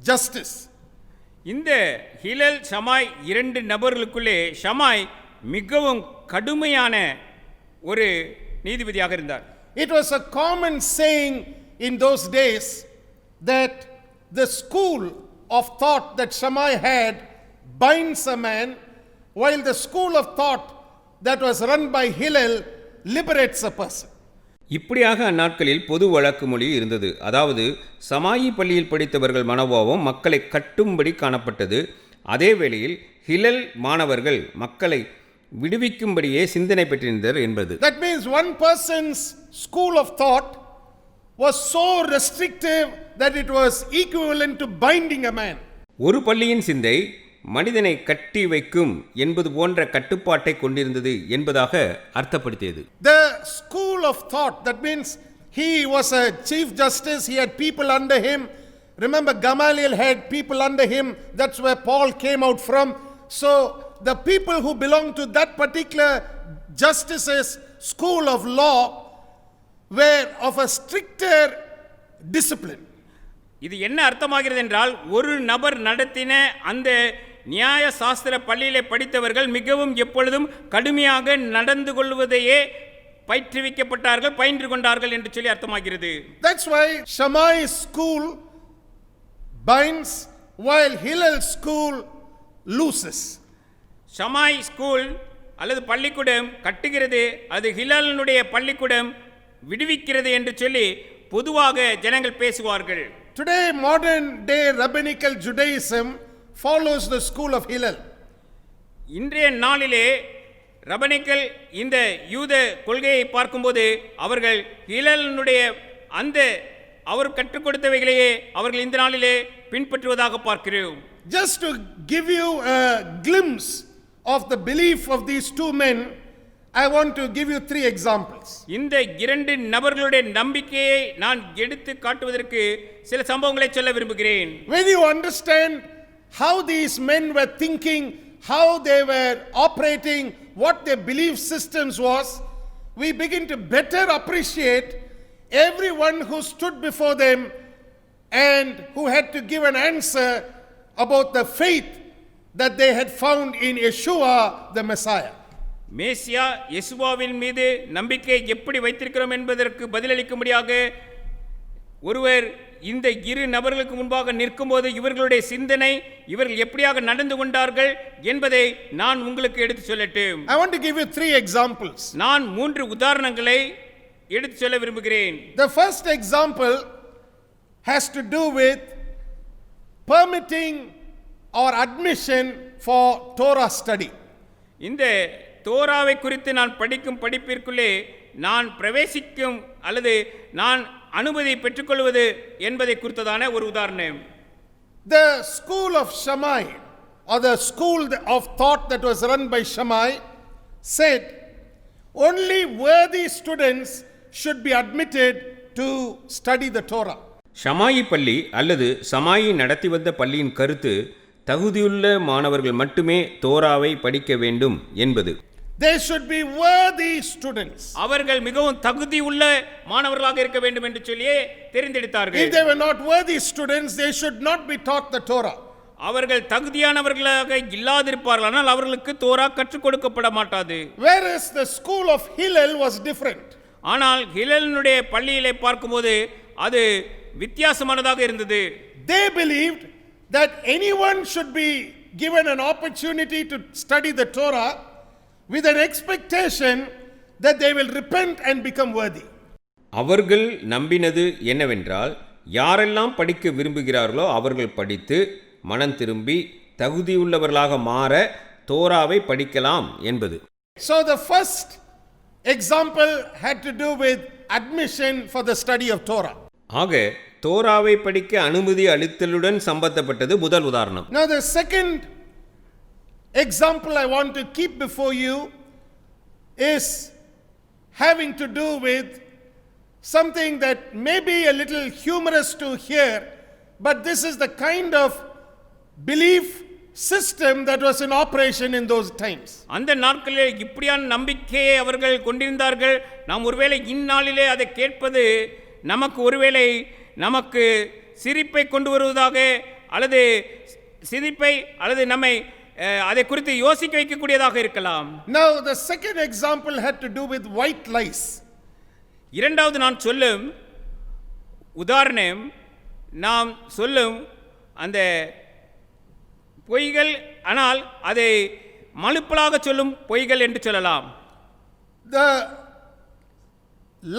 B: justice.
C: இந்த ஹிலல் ஷமாய் இரண்டு நபர்களுக்குள்ளே ஷமாய் மிகவும் கடுமையான ஒரு நீதிபதியாக இருந்தார்.
B: It was a common saying in those days that the school of thought that Shammai had binds a man, while the school of thought that was run by Hillel liberates a person.
C: இப்படியாக அந்நாட்களில் பொது வழக்கு மொழி இருந்தது. அதாவது சமாயி பள்ளியில் படித்தவர்கள் மனோபாவம் மக்களை கட்டும்படி காணப்பட்டது. அதே வேளையில் ஹிலல் மாணவர்கள் மக்களை விடுவிக்கும்படியே சிந்தனை பெற்றிருந்தனர் என்பது.
B: That means one person's school of thought was so restrictive that it was equivalent to binding a man.
C: ஒரு பள்ளியின் சிந்தை மனிதனை கட்டி வைக்கும் என்பது போன்ற கட்டுப்பாட்டை கொண்டிருந்தது என்பதாக அர்த்தப்படுத்தியது.
B: The school of thought, that means he was a chief justice, he had people under him. Remember, Gamaliel had people under him. That's where Paul came out from. So the people who belong to that particular justice's school of law were of a stricter discipline.
C: இது என்ன அர்த்தமாகிறது என்றால், ஒரு நபர் நடத்தின அந்த நியாய சாஸ்திர பள்ளியிலே படித்தவர்கள் மிகவும் எப்பொழுதும் கடுமையாக நடந்து கொள்வதையே பயிற்றுவிக்கப்பட்டார்கள், பயின்று கொண்டார்கள் என்று சொல்லி அர்த்தமாகிறது.
B: That's why Shammai's school binds while Hillel's school looses.
C: Shammai school அல்லது பள்ளிக்கூடம் கட்டுகிறது, அது ஹிலலினுடைய பள்ளிக்கூடம் விடுவிக்கிறது என்று சொல்லி பொதுவாக ஜனங்கள் பேசுவார்கள்.
B: Today modern day rabbinical Judaism follows the school of Hillel.
C: இன்றைய நாளிலே ரபனிக்கள் இந்த யூத கொள்கையை பார்க்கும்போது அவர்கள் ஹிலலினுடைய அந்த அவர் கற்றுக் கொடுத்தவைகளையே அவர்கள் இந்த நாளிலே பின்பற்றுவதாக பார்க்கிறோம்.
B: Just to give you a glimpse of the belief of these two men, I want to give you 3 examples.
C: இந்த இரண்டு நபர்களுடைய நம்பிக்கையை நான் எடுத்து காட்டுவதற்கு சில சம்பவங்களை சொல்ல விரும்புகிறேன்.
B: When you understand how these men were thinking, how they were operating, what their belief systems was, we begin to better appreciate everyone who stood before them and who had to give an answer about the faith that they had found in Yeshua the Messiah.
C: மேசியா யெசுவாவின் மீது நம்பிக்கை எப்படி வைத்திருக்கிறோம் என்பதற்கு பதிலளிக்கும்படியாக ஒருவர் இந்த இரு நபர்களுக்கு முன்பாக நிற்கும்போது இவர்களுடைய சிந்தனை, இவர்கள் எப்படியாக நடந்து கொண்டார்கள் என்பதை நான் உங்களுக்கு எடுத்து சொல்லட்டும்.
B: I want to give you 3 examples.
C: நான் 3 உதாரணங்களை எடுத்து சொல்ல விரும்புகிறேன்.
B: The first example has to do with permitting or admission for Torah study.
C: இந்த தோராவை குறித்து நான் படிக்கும் படிப்பிற்குள்ளே நான் பிரவேசிக்கும் அல்லது நான் அனுமதி பெற்றுக்கொள்வது என்பதை குறித்ததான ஒரு உதாரணம்.
B: The school of Shammai, or the school of thought that was run by Shammai, said only worthy students should be admitted to study the Torah.
C: ஷமாயி பள்ளி அல்லது சமாயி நடத்தி வந்த பள்ளியின் கருத்து தகுதியுள்ள மாணவர்கள் மட்டுமே தோராவை படிக்க வேண்டும் என்பது.
B: They should be worthy students.
C: அவர்கள் மிகவும் தகுதி உள்ள மாணவர்களாக இருக்க வேண்டும் என்று சொல்லியே தெரிந்தெடுத்தார்கள்.
B: If they were not worthy students, they should not be taught the Torah.
C: அவர்கள் தகுதியானவர்களாக இல்லாதிருப்பார்கள், ஆனால் அவர்களுக்கு தோரா கற்றுக் கொடுக்கப்பட மாட்டாது.
B: Whereas the school of Hillel was different.
C: ஆனால் ஹிலலினுடைய பள்ளியிலே பார்க்கும்போது அது வித்தியாசமானதாக இருந்தது.
B: They believed that anyone should be given an opportunity to study the Torah with an expectation that they will repent and become worthy.
C: அவர்கள் நம்பினது என்னவென்றால், யாரெல்லாம் படிக்க விரும்புகிறார்களோ அவர்கள் படித்து மனம் திரும்பி தகுதியுள்ளவர்களாக மாற தோராவை படிக்கலாம் என்பது.
B: So the first example had to do with admission for the study of Torah.
C: ஆக தோராவை படிக்க அனுமதி அளித்தலுடன் சம்பந்தப்பட்டது முதல் உதாரணம்.
B: Now the second example I want to keep before you is having to do with something that may be a little humorous to hear, but this is the kind of belief system that was in operation in those times.
C: அந்த நாட்களில் இப்படியான நம்பிக்கையை அவர்கள் கொண்டிருந்தார்கள். நாம் ஒருவேளை இந்நாளிலே அதை கேட்பது நமக்கு ஒருவேளை நமக்கு சிரிப்பை கொண்டு வருவதாக அல்லது சிரிப்பை அல்லது நம்மை அதை குறித்து யோசிக்க வைக்கக்கூடியதாக இருக்கலாம்.
B: Now the second example had to do with white lies.
C: இரண்டாவது நான் சொல்லும் உதாரணம் நாம் சொல்லும் அந்த பொய்கள், ஆனால் அதை மழுப்பலாக சொல்லும் பொய்கள் என்று சொல்லலாம்.
B: The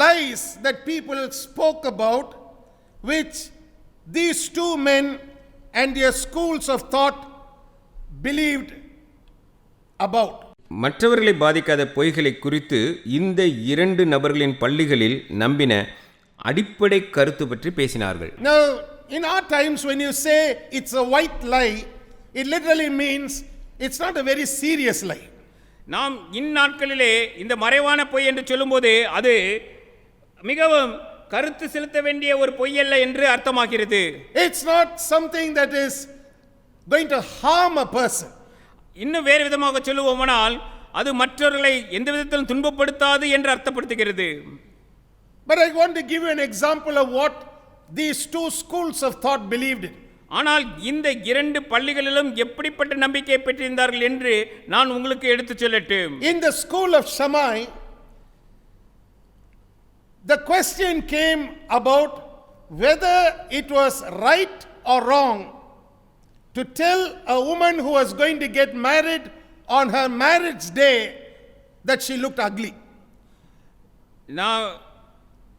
B: lies that people spoke about, which these two men and their schools of thought believed about.
C: மற்றவர்களை பாதிக்காத பொய்களை குறித்து இந்த இரண்டு நபர்களின் பள்ளிகளில் நம்பின அடிப்படை கருத்து பற்றி பேசினார்கள்.
B: Now, in our times, when you say it's a white lie, it literally means it's not a very serious lie.
C: நாம் இந்நாட்களிலே இந்த மறைவான பொய் என்று சொல்லும்போது அது மிகவும் கருத்து செலுத்த வேண்டிய ஒரு பொய் அல்ல என்று அர்த்தமாகிறது.
B: It's not something that is going to harm a person.
C: இன்னும் வேறு விதமாக சொல்லுவோமானால் அது மற்றவர்களை எந்த விதத்திலும் துன்பப்படுத்தாது என்று அர்த்தப்படுத்துகிறது.
B: But I want to give you an example of what these two schools of thought believed in.
C: ஆனால் இந்த இரண்டு பள்ளிகளிலும் எப்படிப்பட்ட நம்பிக்கை பெற்றிருந்தார்கள் என்று நான் உங்களுக்கு எடுத்து சொல்லட்டும்.
B: In the school of Shammai, the question came about whether it was right or wrong to tell a woman who was going to get married on her marriage day that she looked ugly.
C: நான்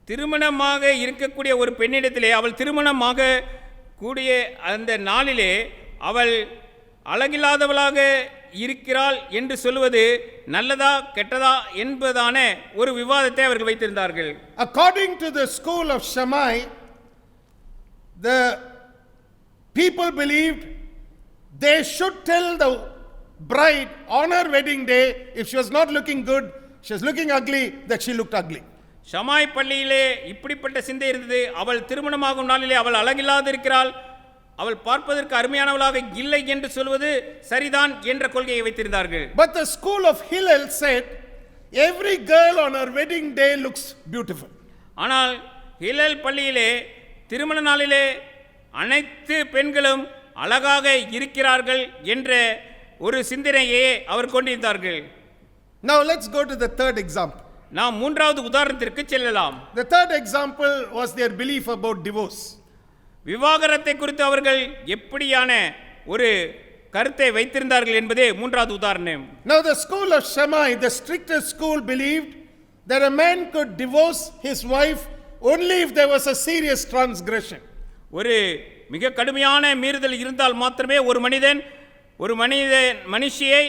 C: திருமணமாக இருக்கக்கூடிய ஒரு பெண்ணிடத்திலே அவள் திருமணமாக கூடிய அந்த நாளிலே அவள் அழகில்லாதவளாக இருக்கிறாள் என்று சொல்வது நல்லதா கெட்டதா என்பதான ஒரு விவாதத்தை அவர்கள் வைத்திருந்தார்கள்.
B: According to the school of Shammai, the people believed they should tell the bride on her wedding day, if she was not looking good, she was looking ugly, that she looked ugly.
C: ஷமாய் பள்ளியிலே இப்படிப்பட்ட சிந்தை இருந்தது. அவள் திருமணமாகும் நாளிலே அவள் அழகில்லாது இருக்கிறாள், அவள் பார்ப்பதற்கு அருமையானவளாக இல்லை என்று சொல்வது சரிதான் என்ற கொள்கையை வைத்திருந்தார்கள்.
B: But the school of Hillel said every girl on her wedding day looks beautiful.
C: ஆனால் ஹிலேல் பள்ளியிலே திருமண நாளிலே அனைத்து பெண்களும் அழகாக இருக்கிறார்கள் என்ற ஒரு சிந்தனையை அவர் கொண்டிருந்தார்கள்.
B: Now let's go to the third example.
C: நாம் மூன்றாவது உதாரணத்திற்கு செல்லலாம்.
B: The third example was their belief about divorce.
C: விவாகரத்தை குறித்து அவர்கள் எப்படியான ஒரு கருத்தை வைத்திருந்தார்கள் என்பதே மூன்றாவது உதாரணம்.
B: Now the school of Shammai, the strictest school, believed that a man could divorce his wife only if there was a serious transgression.
C: ஒரு மிக கடுமையான மீறுதல் இருந்தால் மாத்திரமே ஒரு மனுஷியை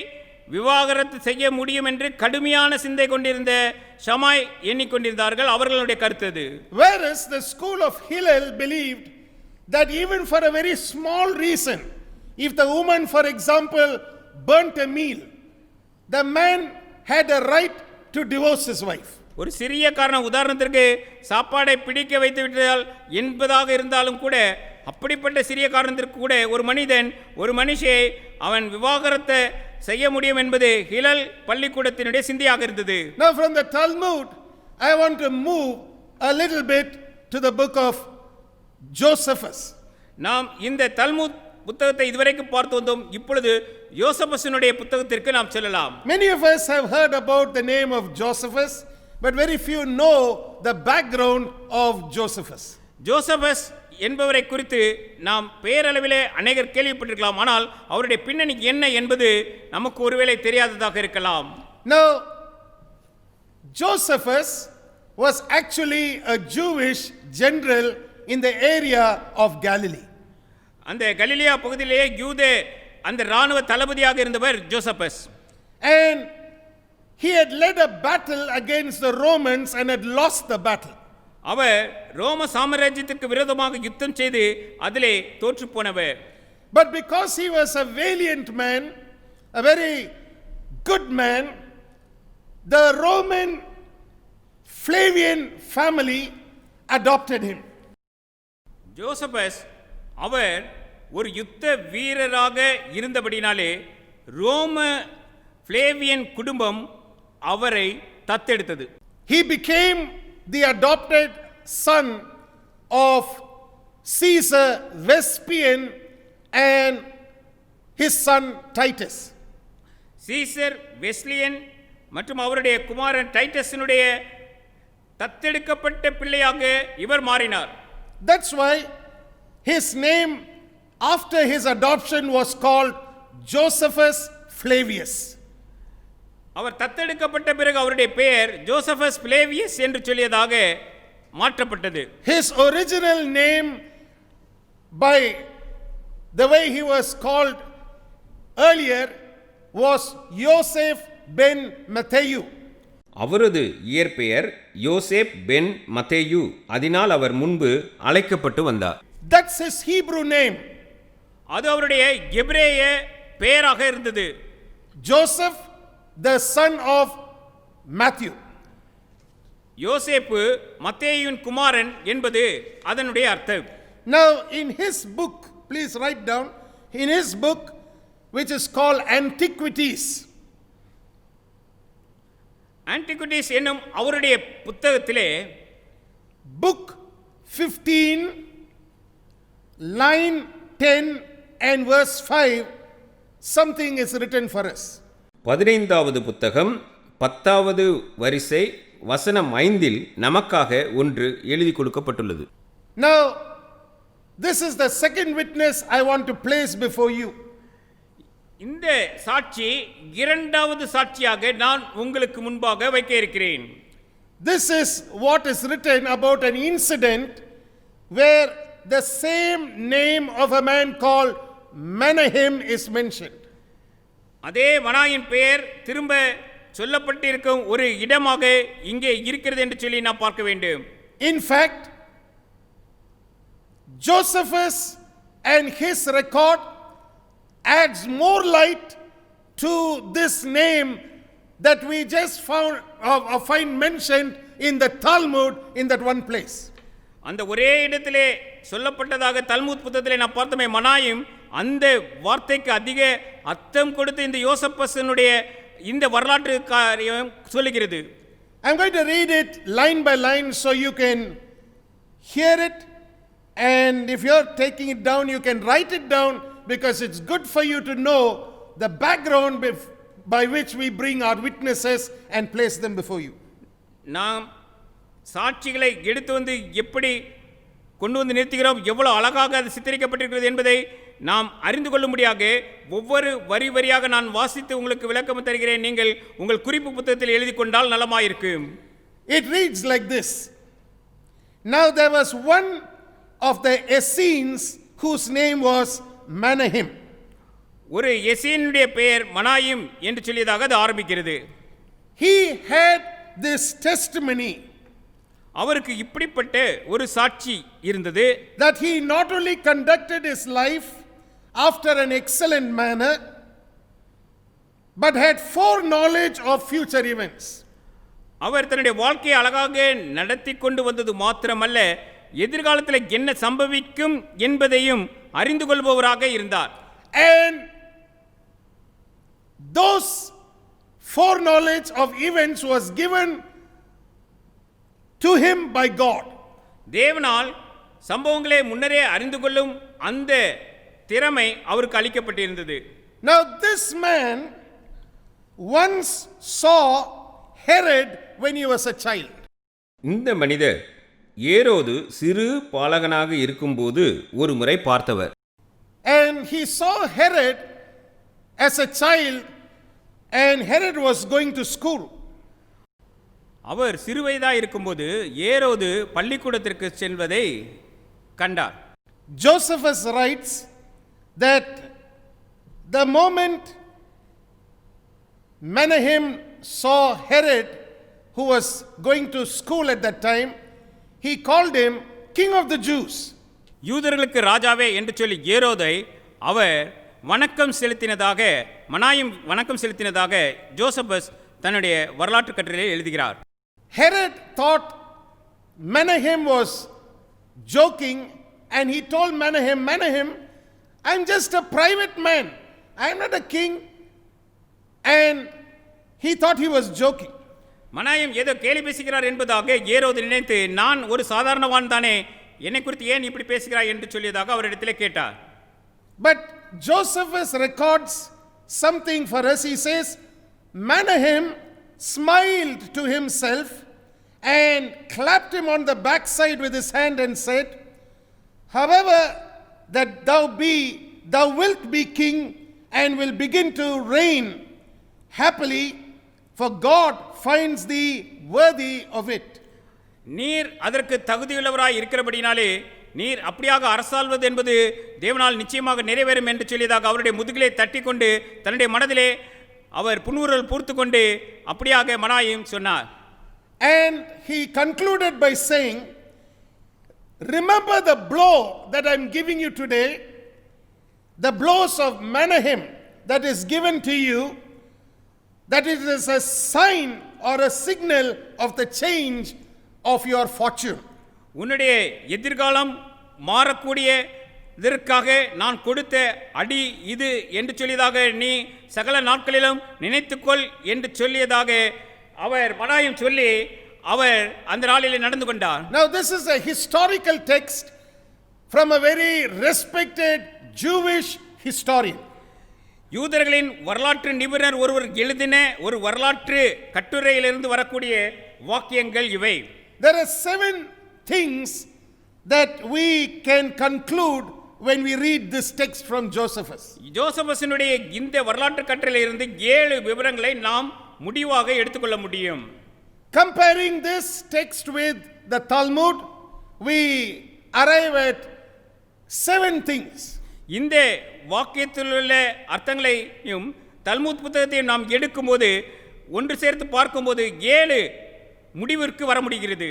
C: விவாகரத்து செய்ய முடியும் என்று கடுமையான சிந்தை கொண்டிருந்த ஷமாய் எண்ணிக்கொண்டிருந்தார்கள். அவர்களுடைய கருத்து அது.
B: Whereas the school of Hillel believed that even for a very small reason, if the woman, for example, burnt a meal, the man had a right to divorce his wife.
C: ஒரு சிறிய காரணம், உதாரணத்திற்கு சாப்பாடை பிடிக்க வைத்து விட்டதால் என்பதாக இருந்தாலும் கூட, அப்படிப்பட்ட சிறிய காரணத்திற்கு கூட ஒரு மனிதன் ஒரு மனுஷியை அவன் விவாகரத்தை செய்ய முடியும் என்பது ஹிலல் பள்ளிக்கூடத்தினுடைய சிந்தையாக இருந்தது.
B: Now from the Talmud, I want to move a little bit to the book of Josephus.
C: நாம் இந்த தல்முத் புத்தகத்தை இதுவரைக்கும் பார்த்து வந்தோம். இப்பொழுது யோசபஸினுடைய புத்தகத்திற்கு நாம் செல்லலாம்.
B: Many of us have heard about the name of Josephus, but very few know the background of Josephus.
C: Josephus என்பவரை குறித்து நாம் பேரளவிலே அநேகர் கேள்விப்பட்டிருக்கலாம், ஆனால் அவருடைய பின்னணி என்ன என்பது நமக்கு ஒருவேளை தெரியாததாக இருக்கலாம்.
B: Now, Josephus was actually a Jewish general in the area of Galilee.
C: அந்த கலிலியா பகுதியிலே யூத அந்த ராணுவ தளபதியாக இருந்தவர் Josephus.
B: And he had led a battle against the Romans and had lost the battle.
C: அவர் ரோம சாம்ராஜ்யத்திற்கு விரோதமாக யுத்தம் செய்து அதிலே தோற்று போனவர்.
B: But because he was a valiant man, a very good man, the Roman Flavian family adopted him.
C: ஜோசபஸ் அவர் ஒரு யுத்த வீரராக இருந்தபடினாலே ரோம பிளேவியன் குடும்பம் அவரை தத்தெடுத்தது.
B: He became the adopted son of Caesar Vespasian and his son Titus.
C: Caesar Wesleyan மற்றும் அவருடைய குமாரன் டைட்டஸினுடைய தத்தெடுக்கப்பட்ட பிள்ளையாக இவர் மாறினார்.
B: That's why his name after his adoption was called Josephus Flavius.
C: அவர் தத்தெடுக்கப்பட்ட பிறகு அவருடைய பெயர் ஜோசபஸ் பிளேவியஸ் என்று சொல்லியதாக மாற்றப்பட்டது.
B: His original name, by the way he was called earlier, was Joseph ben Matthew.
C: அவரது இயற்பெயர் யோசேப் பென் மத்தேயு. அதனால் அவர் முன்பு அழைக்கப்பட்டு வந்தார்.
B: That's his Hebrew name.
C: அது அவருடைய எபிரேய பெயராக இருந்தது.
B: Joseph, the son of Matthew.
C: யோசேப்பு மத்தேயுவின் குமாரன் என்பது அதனுடைய அர்த்தம்.
B: Now in his book, please write down, in his book which is called Antiquities.
C: ஆன்டிகுவிட்டிஸ் என்னும் அவருடைய புத்தகத்திலே
B: book 15 line 10 and verse 5 something is written for us.
C: 15வது புத்தகம் 10வது வரிசை வசனம் 5இல் நமக்காக ஒன்று எழுதி கொடுக்கப்பட்டுள்ளது.
B: Now this is the second witness I want to place before you.
C: இந்த சாட்சி இரண்டாவது சாட்சியாக நான் உங்களுக்கு முன்பாக வைக்க இருக்கிறேன்.
B: This is what is written about an incident where the same name of a man called Menahem is mentioned.
C: அதே மனாயின் பெயர் திரும்ப சொல்லப்பட்டிருக்கும் ஒரு இடமாக இங்கே இருக்கிறது என்று சொல்லி நாம் பார்க்க வேண்டும்.
B: In fact, Josephus and his record adds more light to this name that we just find mentioned in the Talmud in that one place.
C: அந்த ஒரே இடத்திலே சொல்லப்பட்டதாக தல்முத் புத்தகத்திலே நாம் பார்த்தோமே மனாயும் அந்த வார்த்தைக்கு அதிக அர்த்தம் கொடுத்து இந்த யோசப்பஸனுடைய இந்த வரலாற்று காரியம் சொல்லுகிறது.
B: I'm going to read it line by line so you can hear it, and if you're taking it down you can write it down, because it's good for you to know the background by which we bring our witnesses and place them before you.
C: நாம் சாட்சிகளை எடுத்து வந்து எப்படி கொண்டு வந்து நிறுத்துகிறோம், எவ்வளவு அழகாக அது சித்தரிக்கப்பட்டிருக்கிறது என்பதை நாம் அறிந்து கொள்ளும்படியாக ஒவ்வொரு வரி வரியாக நான் வாசித்து உங்களுக்கு விளக்கம் தருகிறேன். நீங்கள் உங்கள் குறிப்பு புத்தகத்தில் எழுதி கொண்டால் நலமாயிருக்கும்.
B: It reads like this. Now there was one of the Essenes whose name was Menahem.
C: ஒரு எசேனுடைய பெயர் மனாயிம் என்று சொல்லியதாக அது ஆரம்பிக்கிறது.
B: He had this testimony,
C: அவருக்கு இப்படிப்பட்ட ஒரு சாட்சி இருந்தது,
B: that he not only conducted his life after an excellent manner but had foreknowledge of future events.
C: அவர் தன்னுடைய வாழ்க்கையை அழகாக நடத்தி கொண்டு வந்தது மாத்திரமல்ல, எதிர்காலத்தில் என்ன சம்பவிக்கும் என்பதையும் அறிந்து கொள்பவராக இருந்தார்.
B: And those foreknowledge of events was given to him by God.
C: தேவனால் சம்பவங்களை முன்னரே அறிந்து கொள்ளும் அந்த திறமை அவருக்கு அளிக்கப்பட்டிருந்தது.
B: Now this man once saw Herod when he was a child.
C: இந்த மனிதர் ஏரோது சிறு பாலகனாக இருக்கும்போது ஒரு முறை பார்த்தவர்.
B: And he saw Herod as a child, and Herod was going to school.
C: அவர் சிறுவயதாக இருக்கும்போது ஏரோது பள்ளிக்கூடத்திற்கு செல்வதை கண்டார்.
B: Josephus writes that the moment Menahem saw Herod, who was going to school at that time, he called him King of the Jews.
C: யூதர்களுக்கு ராஜாவே என்று சொல்லி ஏரோதை அவர் வணக்கம் செலுத்தினதாக, மனாயும் வணக்கம் செலுத்தினதாக Josephus தன்னுடைய வரலாற்று கட்டுரையில் எழுதுகிறார்.
B: Herod thought Menahem was joking, and he told Menahem, I'm just a private man. I'm not a king. And he thought he was joking.
C: மனாயும் ஏதோ கேலி பேசுகிறார் என்பதாக ஏரோது நினைத்து, நான் ஒரு சாதாரணவான் தானே, என்னை குறித்து ஏன் இப்படி பேசுகிறாய் என்று சொல்லியதாக அவரிடத்திலே கேட்டார்.
B: But Josephus records something for us. He says, Menahem smiled to himself and clapped him on the backside with his hand and said, however that thou wilt be king and will begin to reign happily, for God finds thee worthy of it.
C: நீர் அதற்கு தகுதியுள்ளவராய் இருக்கிறபடினாலே நீர் அப்படியாக அரசாள்வது என்பது தேவனால் நிச்சயமாக நிறைவேறும் என்று சொல்லியதாக அவருடைய முதுகிலே தட்டி கொண்டு தன்னுடைய மனதிலே அவர் புன்முறுவல் பூர்த்து கொண்டு அப்படியாக மனாயும் சொன்னார்.
B: And he concluded by saying, remember the blow that I'm giving you today, the blows of Menahem that is given to you, that it is a sign or a signal of the change of your fortune.
C: உன்னுடைய எதிர்காலம் மாறக்கூடிய இதற்காக நான் கொடுத்த அடி இது என்று சொல்லியதாக நீ சகல நாட்களிலும் நினைத்துக்கொள் என்று சொல்லியதாக அவர் மனாயும் சொல்லி அவர் அந்த நாளிலே நடந்து கொண்டார்.
B: Now this is a historical text from a very respected Jewish historian.
C: யூதர்களின் வரலாற்று நிபுணர் ஒருவர் எழுதின ஒரு வரலாற்று கட்டுரையிலிருந்து வரக்கூடிய வாக்கியங்கள் இவை.
B: There are 7 things that we can conclude when we read this text from Josephus.
C: ஜோசபஸினுடைய இந்த வரலாற்று கட்டுரையிலிருந்து 7 விவரங்களை நாம் முடிவாக எடுத்துக்கொள்ள முடியும்.
B: Comparing this text with the Talmud, we arrive at 7 things.
C: இந்த வாக்கியத்தில் உள்ள அர்த்தங்களையும் தல்முத் புத்தகத்தையும் நாம் எடுக்கும்போது ஒன்று சேர்த்து பார்க்கும்போது 7 முடிவிற்கு வர முடிகிறது.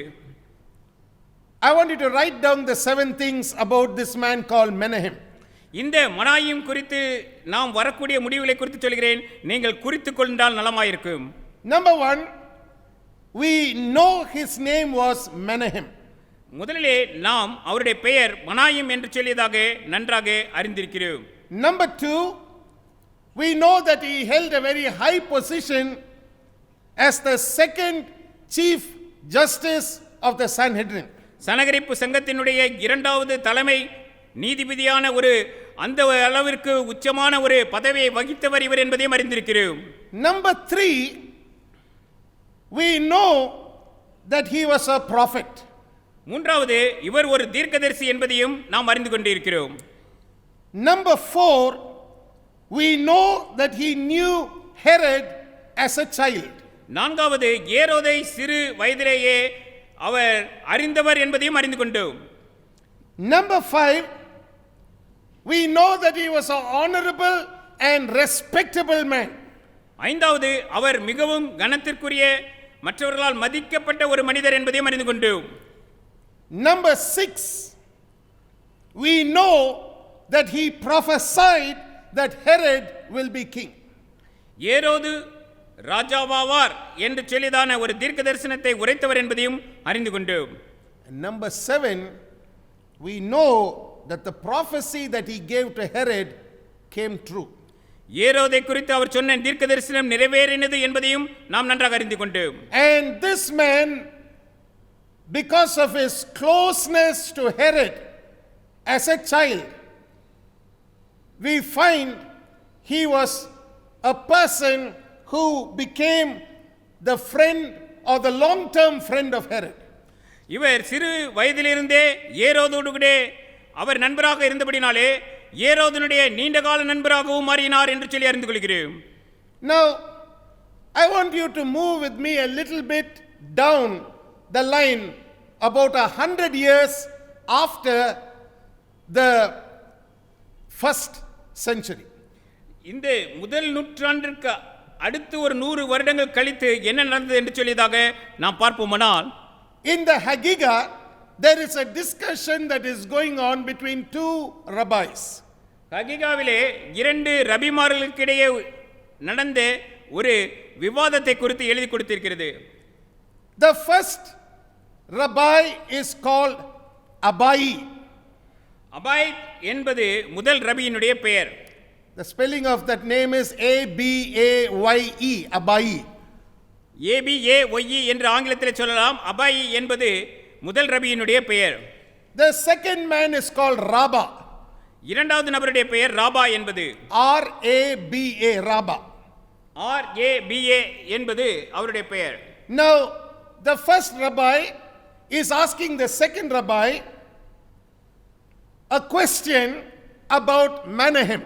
B: I want you to write down the 7 things about this man called Menahem.
C: இந்த மனாயும் குறித்து நாம் வரக்கூடிய முடிவுகளை குறித்து சொல்கிறேன், நீங்கள் குறித்துக் கொண்டால் நலமாயிருக்கும்.
B: Number 1, we know his name was Menahem.
C: முதலிலே நாம் அவருடைய பெயர் மனாயும் என்று சொல்லியதாக நன்றாக அறிந்திருக்கிறோம்.
B: Number 2, we know that he held a very high position as the second chief justice of the Sanhedrin.
C: சனகரிப்பு சங்கத்தினுடைய 2வது தலைமை நீதிபதியான ஒரு அந்த அளவிற்கு உச்சமான ஒரு பதவியை வகித்தவர் இவர் என்பதையும் அறிந்திருக்கிறோம்.
B: Number 3, we know that he was a prophet.
C: மூன்றாவது இவர் ஒரு தீர்க்கதரிசி என்பதையும் நாம் அறிந்து கொண்டிருக்கிறோம்.
B: Number 4, we know that he knew Herod as a child.
C: நான்காவது ஏரோதை சிறு வயதிலேயே அவர் அறிந்தவர் என்பதையும் அறிந்து கொண்டோம்.
B: Number 5, we know that he was an honorable and respectable man.
C: ஐந்தாவது அவர் மிகவும் கனத்திற்குரிய மற்றவர்களால் மதிக்கப்பட்ட ஒரு மனிதர் என்பதையும் அறிந்து கொண்டோம்.
B: Number 6, we know that he prophesied that Herod will be king.
C: ஏரோது ராஜாவாவார் என்று சொல்லிதான ஒரு தீர்க்க தரிசனத்தை உரைத்தவர் என்பதையும் அறிந்து கொண்டோம்.
B: And number 7, we know that the prophecy that he gave to Herod came true.
C: ஏரோதை குறித்து அவர் சொன்ன தீர்க்க தரிசனம் நிறைவேறினது என்பதையும் நாம் நன்றாக அறிந்து கொண்டோம்.
B: And this man, because of his closeness to Herod as a child, we find he was a person who became the friend or the long-term friend of Herod.
C: இவர் சிறு வயதிலிருந்தே ஏரோதோடு கூட அவர் நண்பராக இருந்தபடினாலே ஏரோதனுடைய நீண்டகால நண்பராகவும் மாறினார் என்று சொல்லி அறிந்து கொள்கிறோம்.
B: Now, I want you to move with me a little bit down the line about 100 years after the first century.
C: இந்த முதல் நூற்றாண்டிற்கு அடுத்து ஒரு 100 வருடங்கள் கழித்து என்ன நடந்தது என்று சொல்லியதாக நாம் பார்ப்போமானால்,
B: in the Hagigah there is a discussion that is going on between 2 rabbis.
C: ஹகிகாவிலே 2 ரபிமார்களுக்கிடையே நடந்த ஒரு விவாதத்தை குறித்து எழுதி கொடுத்திருக்கிறது.
B: The first rabbi is called Abai.
C: அபாயித் என்பது முதல் ரபியினுடைய பெயர்.
B: The spelling of that name is Abaye, Abai.
C: ABAYE என்று ஆங்கிலத்தில் சொல்லலாம். அபாயி என்பது முதல் ரபியினுடைய பெயர்.
B: The second man is called Rabba.
C: இரண்டாவது நபருடைய பெயர் ராபா என்பது.
B: Raba, Rabba.
C: RABA என்பது அவருடைய பெயர்.
B: Now, the first rabbi is asking the second rabbi a question about Menahem.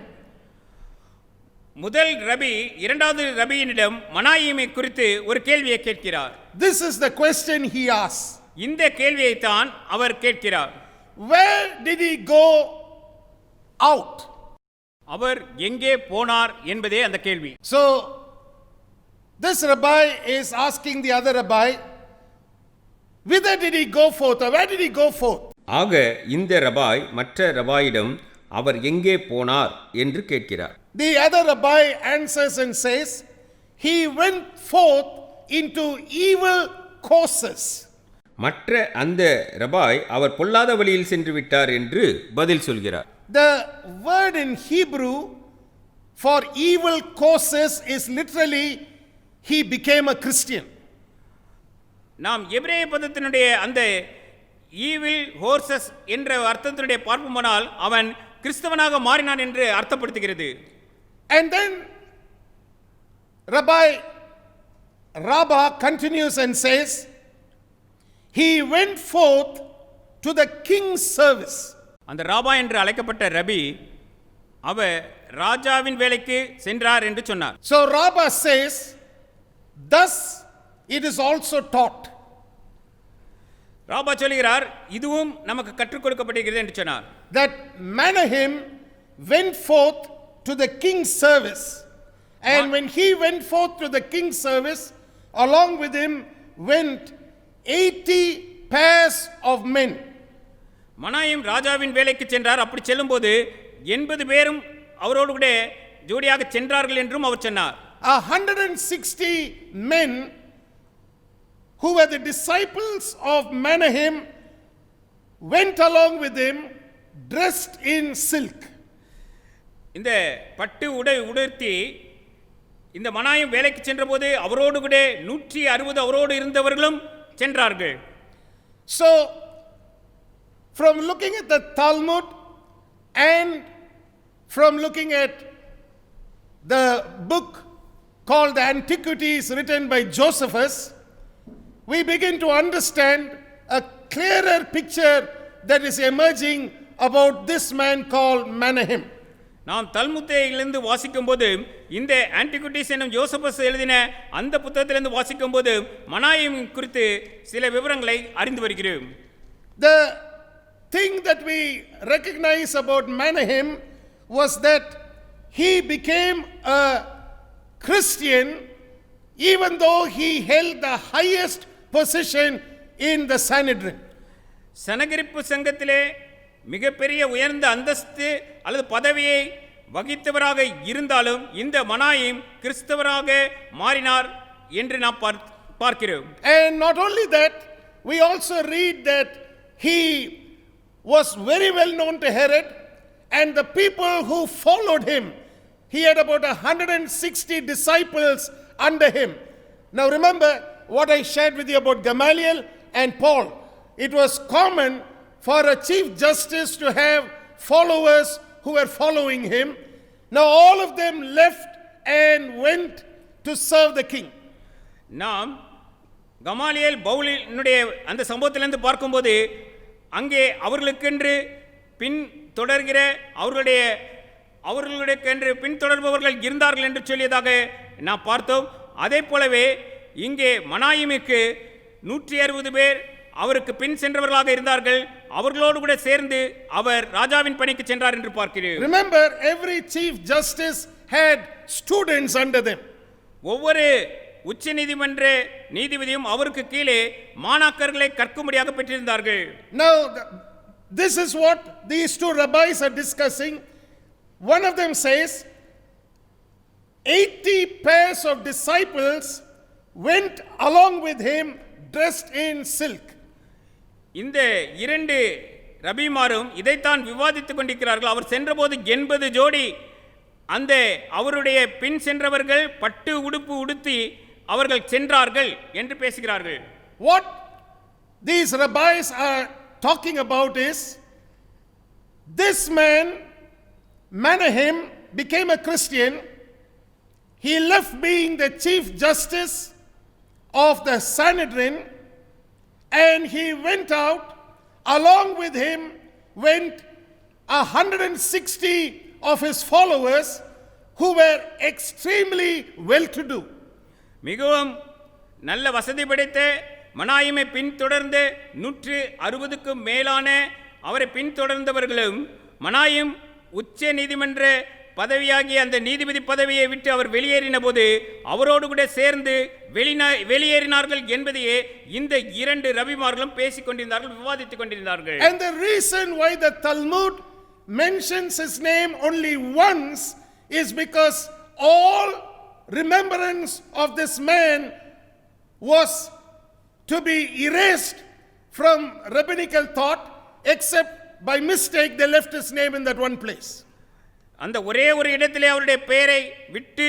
C: முதல் ரபி இரண்டாவது ரபியினிடம் மனாயீமை குறித்து ஒரு கேள்வியை கேட்கிறார்.
B: This is the question he asks.
C: இந்த கேள்வியை தான் அவர் கேட்கிறார்.
B: Where did he go out?
C: அவர் எங்கே போனார் என்பதே அந்த கேள்வி.
B: So, this rabbi is asking the other rabbi, whither did he go forth or where did he go forth?
C: ஆக இந்த ரபாய் மற்ற ரபாயிடம் அவர் எங்கே போனார் என்று கேட்கிறார்.
B: The other rabbi answers and says, he went forth into evil courses.
C: மற்ற அந்த rabbi அவர் பொல்லாத வழியில் சென்று விட்டார் என்று பதில் சொல்கிறார்.
B: The word in Hebrew for evil courses is literally he became a Christian.
C: நாம் எபிரேய பதத்தினுடைய அந்த ஈவில் ஹோர்சஸ் என்ற அர்த்தத்தினுடைய பார்ப்போமானால் அவன் கிறிஸ்தவனாக மாறினான் என்று அர்த்தப்படுத்துகிறது.
B: And then Rabbi Rabba continues and says, he went forth to the king's service.
C: அந்த ராபா என்று அழைக்கப்பட்ட ரபி அவர் ராஜாவின் வேலைக்கு சென்றார் என்று சொன்னார்.
B: So Rabba says, thus it is also taught.
C: Rafah சொல்கிறார் இதுவும் நமக்கு கற்றுக் கொடுக்கப்படுகிறது என்று சொன்னார்.
B: That Menahem went forth to the king's service, and when he went forth to the king's service, along with him went 80 pairs of men.
C: மனாயிம் ராஜாவின் வேலைக்கு சென்றார். அப்படி செல்லும்போது 80 பேரும் அவரோடு கூட ஜோடியாக சென்றார்கள் என்றும் அவர் சொன்னார்.
B: 160 men who were the disciples of Menahem went along with him dressed in silk.
C: இந்த பட்டு உடை உடுத்தி இந்த மனாயிம் வேலைக்கு சென்றபோது அவரோடு கூட 160 அவரோடு இருந்தவர்களும் சென்றார்கள்.
B: So from looking at the Talmud and from looking at the book called the Antiquities written by Josephus, we begin to understand a clearer picture that is emerging about this man called Menahem.
C: நாம் தல்முத்தையிலிருந்து வாசிக்கும்போது இந்த ஆன்டிகுட்டிஸ் என்னும் Josephus எழுதின அந்த புத்தகத்திலிருந்து வாசிக்கும்போது மனாயிம் குறித்து சில விவரங்களை அறிந்து வருகிறோம்.
B: The thing that we recognize about Menahem was that he became a Christian even though he held the highest position in the Sanhedrin.
C: சனகரிப்பு சங்கத்திலே மிகப்பெரிய உயர்ந்த அந்தஸ்து அல்லது பதவியை வகித்தவராக இருந்தாலும் இந்த மனாயிம் கிறிஸ்தவராக மாறினார் என்று நாம் பார்க்கிறோம்.
B: And not only that, we also read that he was very well known to Herod and the people who followed him. He had about 160 disciples under him. Now remember what I shared with you about Gamaliel and Paul. It was common for a chief justice to have followers who were following him. Now all of them left and went to serve the king.
C: நாம் கமாலியேல் பவுலினுடைய அந்த சம்பவத்திலிருந்து பார்க்கும்போது அங்கே அவர்களுக்கென்று பின் தொடர்கிற அவர்களுக்கென்று பின்தொடர்பவர்கள் இருந்தார்கள் என்று சொல்லியதாக நாம் பார்த்தோம். அதே போலவே இங்கே மனாயிமுக்கு 160 பேர் அவருக்கு பின் சென்றவர்களாக இருந்தார்கள். அவர்களோடு கூட சேர்ந்து அவர் ராஜாவின் பணிக்கு சென்றார் என்று பார்க்கிறோம்.
B: Remember, every chief justice had students under them.
C: ஒவ்வொரு உச்ச நீதிமன்ற நீதிபதியும் அவருக்கு கீழே மாணாக்கர்களை கற்கும்படியாக பெற்றிருந்தார்கள்.
B: Now this is what these two rabbis are discussing. One of them says 80 pairs of disciples went along with him dressed in silk.
C: இந்த இரண்டு ரபிமாரும் இதைத்தான் விவாதித்துக் கொண்டிருக்கிறார்கள். அவர் சென்றபோது 80 ஜோடி அந்த அவருடைய பின் சென்றவர்கள் பட்டு உடுப்பு உடுத்தி அவர்கள் சென்றார்கள் என்று பேசுகிறார்கள்.
B: What these rabbis are talking about is this man, Menahem, became a Christian. He left being the chief justice of the Sanhedrin and he went out. Along with him went 160 of his followers who were extremely well-to-do.
C: மிகவும் நல்ல வசதி படைத்த மனாயிமை பின்தொடர்ந்து 160க்கும் மேலான அவரை பின்தொடர்ந்தவர்களும் மனாயும் உச்ச நீதிமன்ற பதவியாகிய அந்த நீதிபதி பதவியை விட்டு அவர் வெளியேறின போது அவரோடு கூட சேர்ந்து வெளியேறினார்கள் என்பதையே இந்த 2 ரபிமார்களும் பேசிக் கொண்டிருந்தார்கள், விவாதித்துக் கொண்டிருந்தார்கள்.
B: And the reason why the Talmud mentions his name only once is because all remembrance of this man was to be erased from rabbinical thought, except by mistake they left his name in that one place.
C: அந்த ஒரே ஒரு இடத்திலே அவருடைய பெயரை விட்டு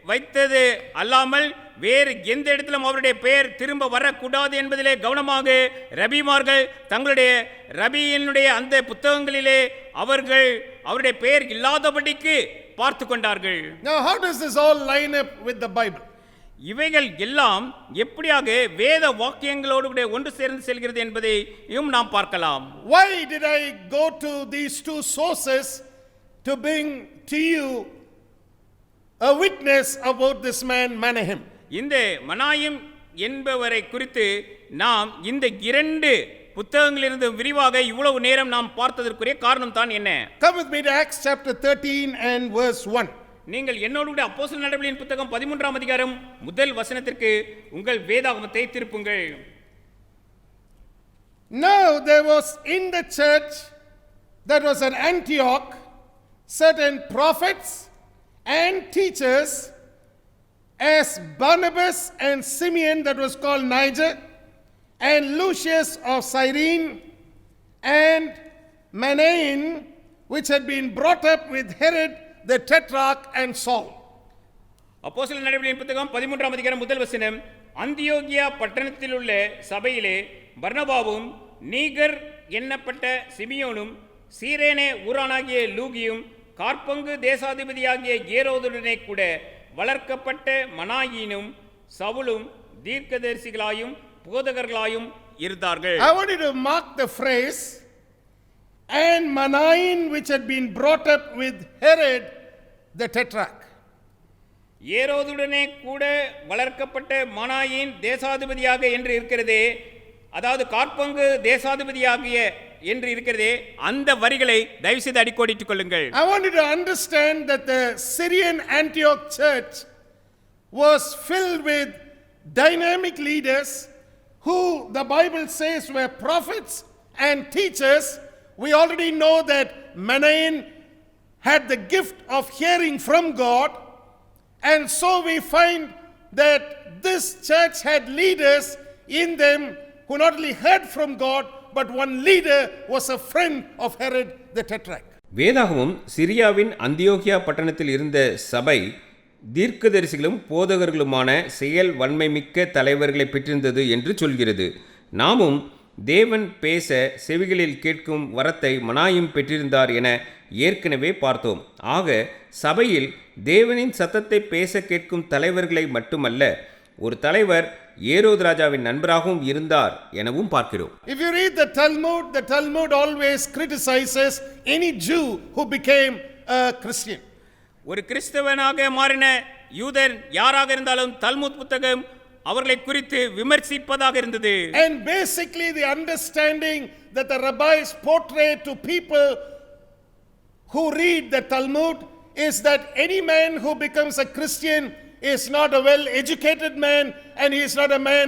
C: வைத்தது அல்லாமல் வேறு எந்த இடத்திலும் அவருடைய பெயர் திரும்ப வரக்கூடாது என்பதிலே கவனமாக ரபிமார்கள் தங்களுடைய ரபியினுடைய அந்த புத்தகங்களிலே அவருடைய பெயர் இல்லாதபடிக்கு பார்த்து கொண்டார்கள்.
B: Now how does this all line up with the Bible?
C: இவைகள் எல்லாம் எப்படியாக வேத வாக்கியங்களோடு கூட ஒன்று சேர்ந்து செல்கிறது என்பதையும் நாம் பார்க்கலாம்.
B: Why did I go to these two sources to bring to you a witness about this man Menahem?
C: இந்த மனாயிம் என்பவரை குறித்து நாம் இந்த 2 புத்தகங்களிலிருந்து விரிவாக இவ்வளவு நேரம் நாம் பார்த்ததற்குரிய காரணம் தான் என்ன?
B: Come with me to Acts chapter 13 and verse 1.
C: நீங்கள் என்னோடு கூட அப்போஸ்தலர் நடவடிக்கைகளின் புத்தகம் 13ஆம் அதிகாரம் முதல் வசனத்திற்கு உங்கள் வேதாகமத்தை திருப்புங்கள்.
B: Now there was in the church that was at Antioch certain prophets and teachers, as Barnabas and Simeon that was called Niger, and Lucius of Cyrene, and Manaen, which had been brought up with Herod the Tetrarch and Saul.
C: அப்போஸ்தலர் நடவடிக்கைகளின் புத்தகம் 13ஆம் அதிகாரம் முதல் வசனம். அந்தியோகியா பட்டணத்தில் உள்ள சபையிலே பர்னபாவும் நீகர் எண்ணப்பட்ட சிமியோனும் சீரேனே ஊரானாகிய லூகியும் காற்பங்கு தேசாதிபதியாகிய ஏரோதுடனே கூட வளர்க்கப்பட்ட மனாயினும் சவுலும் தீர்க்கதரிசிகளாயும் போதகர்களாயும் இருந்தார்கள்.
B: I want you to mark the phrase, and Manaen which had been brought up with Herod the Tetrarch.
C: ஏரோதுடனே கூட வளர்க்கப்பட்ட மனாயின் தேசாதிபதியாக என்று இருக்கிறதே, அதாவது காற்பங்கு தேசாதிபதியாகிய என்று இருக்கிறதே, அந்த வரிகளை தயவு செய்து அடிக்கோடிட்டுக் கொள்ளுங்கள்.
B: I want you to understand that the Syrian Antioch church was filled with dynamic leaders who the Bible says were prophets and teachers. We already know that Manaen had the gift of hearing from God, and so we find that this church had leaders in them who not only heard from God, but one leader was a friend of Herod the Tetrarch.
C: வேதாகமம் சிரியாவின் அந்தியோகியா பட்டணத்தில் இருந்த சபை தீர்க்கதரிசிகளும் போதகர்களுமான செயல் வன்மை மிக்க தலைவர்களை பெற்றிருந்தது என்று சொல்கிறது. நாமும் தேவன் பேச செவிகளில் கேட்கும் வரத்தை மனாயும் பெற்றிருந்தார் என ஏற்கனவே பார்த்தோம். ஆக சபையில் தேவனின் சத்தத்தை பேச கேட்கும் தலைவர்களை மட்டுமல்ல, ஒரு தலைவர் ஏரோது ராஜாவின் நண்பராகவும் இருந்தார் எனவும் பார்க்கிறோம்.
B: If you read the Talmud always criticizes any Jew who became a Christian.
C: ஒரு கிறிஸ்தவனாக மாறின யூதர் யாராக இருந்தாலும் தல்முத் புத்தகம் அவர்களை குறித்து விமர்சிப்பதாக இருந்தது.
B: And basically the understanding that the rabbis portray to people who read the Talmud is that any man who becomes a Christian is not a well-educated man and he is not a man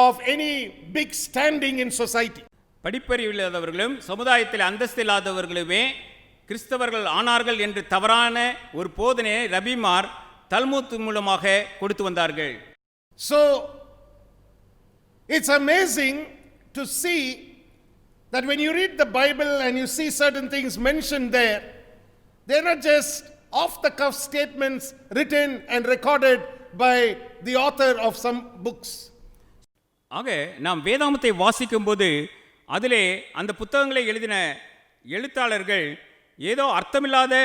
B: of any big standing in society.
C: படிப்பறிவில்லாதவர்களும் சமுதாயத்தில் அந்தஸ்து இல்லாதவர்களுமே கிறிஸ்தவர்கள் ஆனார்கள் என்று தவறான ஒரு போதனையை ரபிமார் தல்முத் மூலமாக கொடுத்து வந்தார்கள்.
B: So it's amazing to see that when you read the Bible and you see certain things mentioned there, they're not just off the cuff statements written and recorded by the author of some books.
C: ஆக நாம் வேதாகமத்தை வாசிக்கும்போது அதிலே அந்த புத்தகங்களை எழுதின எழுத்தாளர்கள் ஏதோ அர்த்தமில்லாத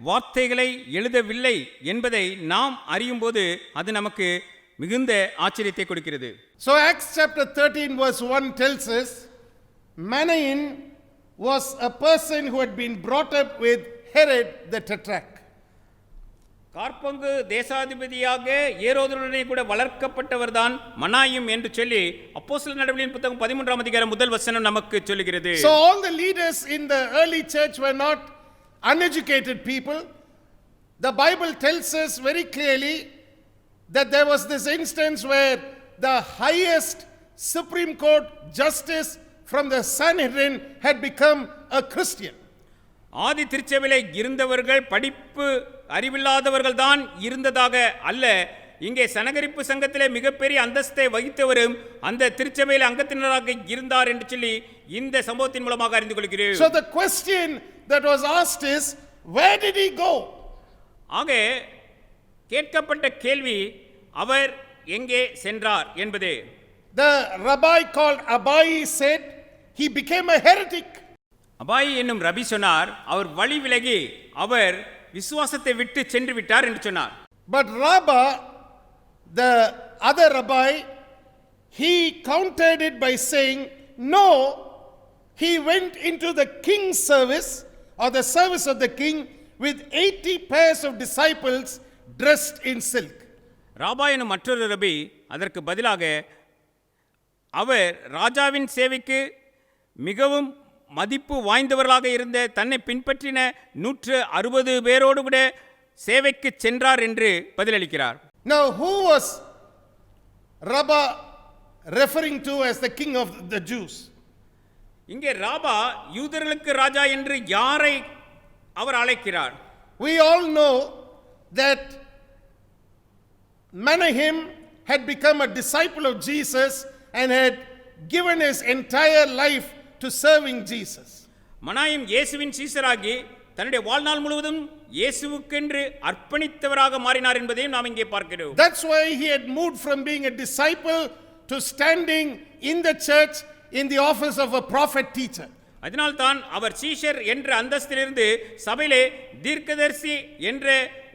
C: வார்த்தைகளை எழுதவில்லை என்பதை நாம் அறியும்போது அது நமக்கு மிகுந்த ஆச்சரியத்தை கொடுக்கிறது.
B: So Acts chapter 13 verse 1 tells us Manaen was a person who had been brought up with Herod the Tetrarch.
C: காற்பங்கு தேசாதிபதியாக ஏரோதுடனே கூட வளர்க்கப்பட்டவர்தான் மனாயும் என்று சொல்லி அப்போஸ்தலர் நடவடிக்கைகளின் புத்தகம் 13ஆம் அதிகாரம் முதல் வசனம் நமக்கு சொல்லுகிறது.
B: So all the leaders in the early church were not uneducated people. The Bible tells us very clearly that there was this instance where the highest Supreme Court justice from the Sanhedrin had become a Christian.
C: ஆதி திருச்சபையிலே இருந்தவர்கள் படிப்பு அறிவில்லாதவர்கள் தான் இருந்ததாக அல்ல, இங்கே சனகரிப்பு சங்கத்திலே மிகப்பெரிய அந்தஸ்தை வகித்தவரும் அந்த திருச்சபையில் அங்கத்தினராக இருந்தார் என்று சொல்லி இந்த சம்பவத்தின் மூலமாக அறிந்து கொள்கிறேன்.
B: So the question that was asked is, where did he go?
C: ஆக கேட்கப்பட்ட கேள்வி அவர் எங்கே சென்றார் என்பதே.
B: The rabbi called Abai said he became a heretic.
C: அபாயி என்னும் ரபி சொன்னார் அவர் வழி விலகி அவர் விசுவாசத்தை விட்டு சென்று விட்டார் என்று சொன்னார்.
B: But Rabbah, the other rabbi, he countered it by saying, no, he went into the king's service or the service of the king with 80 pairs of disciples dressed in silk.
C: Rafah எனும் மற்றொரு ரபி அதற்கு பதிலாக அவர் ராஜாவின் சேவைக்கு மிகவும் மதிப்பு வாய்ந்தவர்களாக இருந்த தன்னை பின்பற்றின 160 பேரோடு கூட சேவைக்கு சென்றார் என்று பதிலளிக்கிறார்.
B: Now who was Rabbah referring to as the king of the Jews?
C: இங்கே ராபா யூதர்களுக்கு ராஜா என்று யாரை அவர் அழைக்கிறார்?
B: We all know that Manahem had become a disciple of Jesus and had given his entire life to serving Jesus.
C: மனாயும் இயேசுவின் சீசராகி தன்னுடைய வாழ்நாள் முழுவதும் இயேசுவுக்கென்று அர்ப்பணித்தவராக மாறினார் என்பதையும் நாம் இங்கே பார்க்கிறோம்.
B: That's why he had moved from being a disciple to standing in the church in the office of a prophet teacher.
C: அதனால்தான் அவர் சீஷர் என்ற அந்தஸ்திலிருந்து சபையிலே தீர்க்கதரிசி என்ற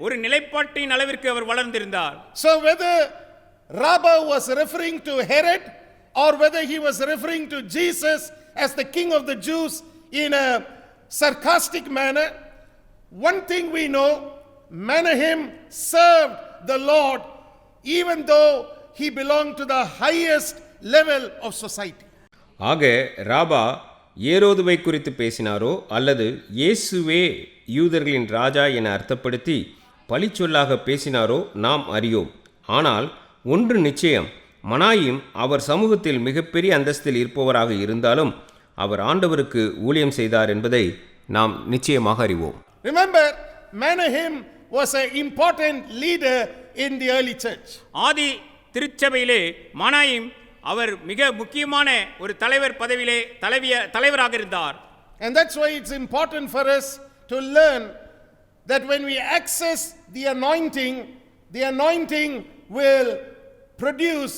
C: ஒரு நிலைப்பாட்டின் அளவிற்கு அவர் வளர்ந்திருந்தார்.
B: So whether Rabbah was referring to Herod or whether he was referring to Jesus as the king of the Jews in a sarcastic manner, one thing we know, Manahem served the Lord even though he belonged to the highest level of society.
D: ஆக ராபா ஏரோதுவை குறித்து பேசினாரோ அல்லது இயேசுவே யூதர்களின் ராஜா என அர்த்தப்படுத்தி பழிச்சொல்லாக பேசினாரோ நாம் அறியோம். ஆனால் ஒன்று நிச்சயம், மனாயும் அவர் சமூகத்தில் மிகப்பெரிய அந்தஸ்தில் இருப்பவராக இருந்தாலும் அவர் ஆண்டவருக்கு ஊழியம் செய்தார் என்பதை நாம் நிச்சயமாக அறிவோம்.
B: Remember, Manahem was an important leader in the early church.
C: ஆதி திருச்சபையிலே மனாயும் அவர் மிக முக்கியமான ஒரு தலைவர் பதவியிலே தலைவராக இருந்தார்.
B: And that's why it's important for us to learn that when we access the anointing will produce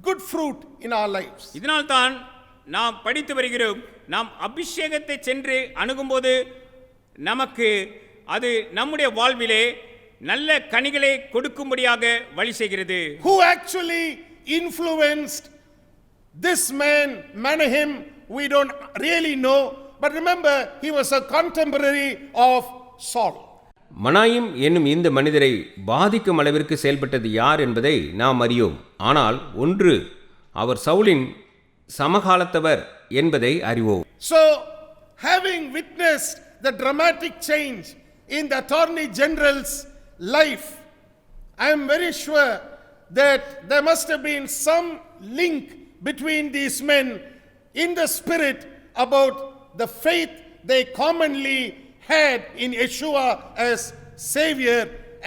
B: good fruit in our lives.
C: இதனால் தான் நாம் படித்து வருகிறோம், நாம் அபிஷேகத்தை சென்று அணுகும்போது நமக்கு அது நம்முடைய வாழ்விலே நல்ல கனிகளை கொடுக்கும்படியாக வழி செய்கிறது.
B: Who actually influenced this man Manahem, we don't really know, but remember he was a contemporary of Saul.
D: மனாயும் என்னும் இந்த மனிதரை பாதிக்கும் அளவிற்கு செயல்பட்டது யார் என்பதை நாம் அறியோம். ஆனால் ஒன்று, அவர் சவுலின் சமகாலத்தவர் என்பதை அறிவோம்.
B: So having witnessed the dramatic change in the Attorney General's life, I am very sure that there must have been some link between these men in the spirit about the faith they commonly had in Yeshua as Savior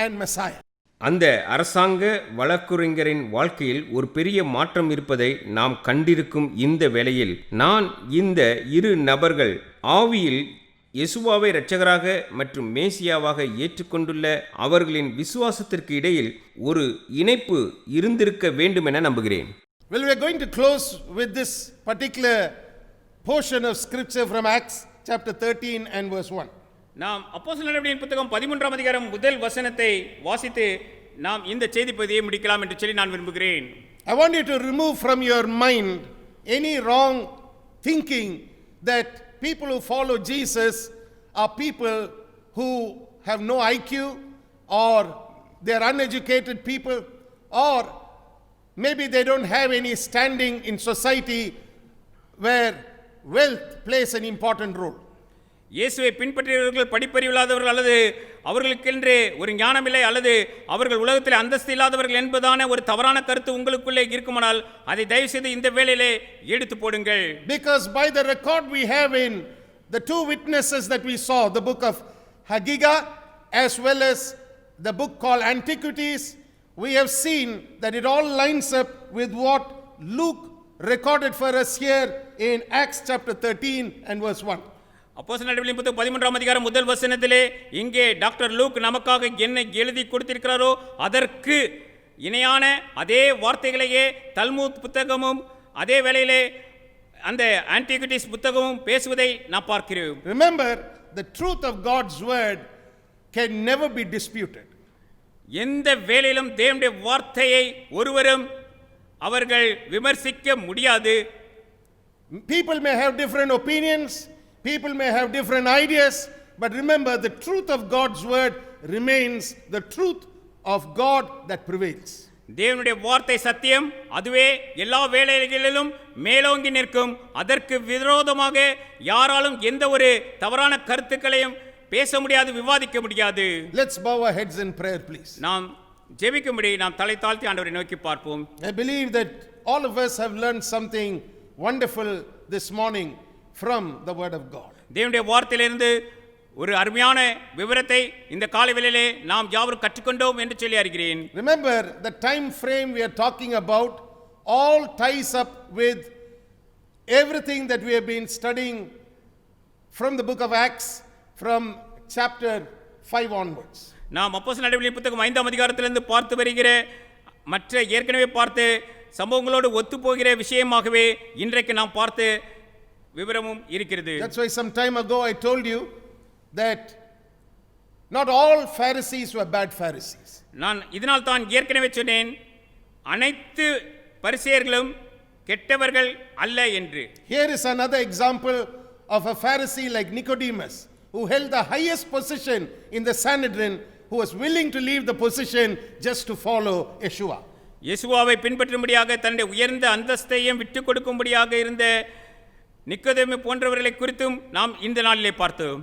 B: and Messiah.
D: அந்த அரசாங்க வழக்குரைஞரின் வாழ்க்கையில் ஒரு பெரிய மாற்றம் இருப்பதை நாம் கண்டிருக்கும் இந்த வேளையில் நான் இந்த இரு நபர்கள் ஆவியில் யெசுவாவை இரட்சகராக மற்றும் மேசியாவாக ஏற்றுக்கொண்டுள்ள அவர்களின் விசுவாசத்திற்கு இடையில் ஒரு இணைப்பு இருந்திருக்க வேண்டும் என நம்புகிறேன்.
B: Well, we are going to close with this particular portion of scripture from Acts chapter 13 and verse 1.
C: நாம் அப்போஸ்தலர் நடவடிக்கையின் புத்தகம் 13ஆம் அதிகாரம் முதல் வசனத்தை வாசித்து நாம் இந்த செய்தி பகுதியை முடிக்கலாம் என்று சொல்லி நான் விரும்புகிறேன்.
B: I want you to remove from your mind any wrong thinking that people who follow Jesus are people who have no IQ, or they are uneducated people, or maybe they don't have any standing in society where wealth plays an important role.
C: இயேசுவை பின்பற்றியவர்கள் படிப்பறிவில்லாதவர்கள் அல்லது அவர்களுக்கென்று ஒரு ஞானமில்லை அல்லது அவர்கள் உலகத்தில் அந்தஸ்து இல்லாதவர்கள் என்பதான ஒரு தவறான கருத்து உங்களுக்குள்ளே இருக்குமானால் அதை தயவு செய்து இந்த வேளையிலே எடுத்து போடுங்கள்.
B: Because by the record we have in the two witnesses that we saw, the book of Haggai as well as the book called Antiquities, we have seen that it all lines up with what Luke recorded for us here in Acts chapter 13 and verse 1.
C: அப்போஸ்தலர் நடவடிக்கையின் புத்தகம் 13ஆம் அதிகாரம் முதல் வசனத்திலே இங்கே doctor look நமக்காக என்ன எழுதி கொடுத்திருக்கிறாரோ அதற்கு இணையான அதே வார்த்தைகளையே தல்மூத் புத்தகமும் அதே வேளையிலே அந்த ஆன்டிகிவிட்டிஸ் புத்தகமும் பேசுவதை நான் பார்க்கிறேன்.
B: Remember, the truth of God's word can never be disputed.
C: எந்த வேளையிலும் தேவனுடைய வார்த்தையை ஒருவரும் அவர்கள் விமர்சிக்க முடியாது.
B: People may have different opinions, people may have different ideas, but remember, the truth of God's word remains the truth of God that prevails.
C: தேவனுடைய வார்த்தை சத்தியம், அதுவே எல்லா வேளைகளிலும் மேலோங்கி நிற்கும். அதற்கு விரோதமாக யாராலும் எந்த ஒரு தவறான கருத்துக்களையும் பேச முடியாது, விவாதிக்க முடியாது.
B: Let's bow our heads in prayer, please.
C: நாம் ஜெபிக்கும்படி நாம் தலை தாழ்த்தி ஆண்டவரை நோக்கி பார்ப்போம்.
B: I believe that all of us have learned something wonderful this morning from the word of God.
C: தேவனுடைய வார்த்தையிலிருந்து ஒரு அருமையான விவரத்தை இந்த காலை வேளையிலே நாம் யாவரும் கற்றுக்கொண்டோம் என்று சொல்லி அறிகிறேன்.
B: Remember, the time frame we are talking about all ties up with everything that we have been studying from the book of Acts from chapter 5 onwards.
C: நாம் அப்போஸ்தலர் நடவடிக்கையின் புத்தகம் 5ஆம் அதிகாரத்திலிருந்து பார்த்து வருகிற மற்ற ஏற்கனவே பார்த்து சம்பவங்களோடு ஒத்துப்போகிற விஷயமாகவே இன்றைக்கு நாம் பார்த்து விவரமும் இருக்கிறது.
B: That's why some time ago I told you that not all Pharisees were bad Pharisees.
C: நான் இதனால் தான் ஏற்கனவே சொன்னேன், அனைத்து பரிசேயர்களும் கெட்டவர்கள் அல்ல என்று.
B: Here is another example of a Pharisee like Nicodemus, who held the highest position in the Sanhedrin, who was willing to leave the position just to follow Yeshua.
C: இயேசுவாவை பின்பற்றும்படியாக தன்னுடைய உயர்ந்த அந்தஸ்தையும் விட்டுக் கொடுக்கும்படியாக இருந்த நிக்கோதேமு போன்றவர்களை குறித்தும் நாம் இந்த நாளிலே பார்த்தோம்.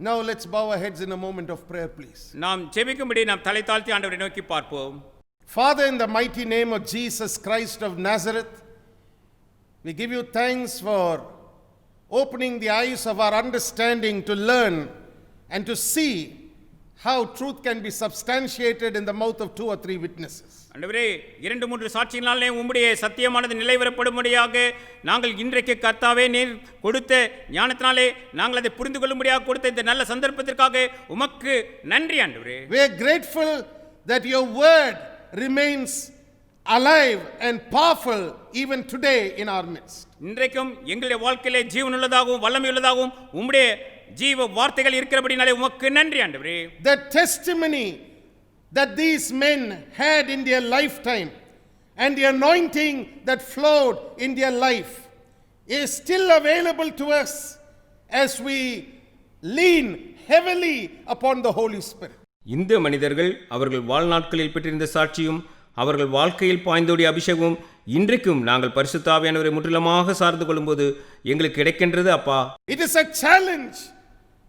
B: Now let's bow our heads in a moment of prayer, please.
C: நாம் ஜெபிக்கும்படி நாம் தலை தாழ்த்தி ஆண்டவரை நோக்கி பார்ப்போம்.
B: Father, in the mighty name of Jesus Christ of Nazareth, we give you thanks for opening the eyes of our understanding to learn and to see how truth can be substantiated in the mouth of 2 or 3 witnesses.
C: ஆண்டவரே, 2-3 சாட்சிகளாலே உம்முடைய சத்தியமானது நிலைவரப்படும்படியாக நாங்கள் இன்றைக்கு கர்த்தாவே நீர் கொடுத்த ஞானத்தினாலே நாங்கள் அதை புரிந்து கொள்ளும்படியாக கொடுத்த இந்த நல்ல சந்தர்ப்பத்திற்காக உமக்கு நன்றி ஆண்டவரே.
B: We are grateful that your word remains alive and powerful even today in our midst.
C: இன்றைக்கும் எங்களுடைய வாழ்க்கையிலே ஜீவனுள்ளதாகவும் வல்லமையுள்ளதாகவும் உம்முடைய ஜீவ வார்த்தைகள் இருக்கிறபடினாலே உமக்கு நன்றி ஆண்டவரே.
B: The testimony that these men had in their lifetime and the anointing that flowed in their life is still available to us as we lean heavily upon the Holy Spirit.
D: இந்த மனிதர்கள் அவர்கள் வாழ்நாட்களில் பெற்றிருந்த சாட்சியும் அவர்கள் வாழ்க்கையில் பாய்ந்தோடிய அபிஷேகமும் இன்றைக்கும் நாங்கள் பரிசுத்த ஆவியானவரை முற்றிலுமாக சார்ந்து கொள்ளும்போது எங்களுக்கு கிடைக்கின்றது அப்பா.
B: It is a challenge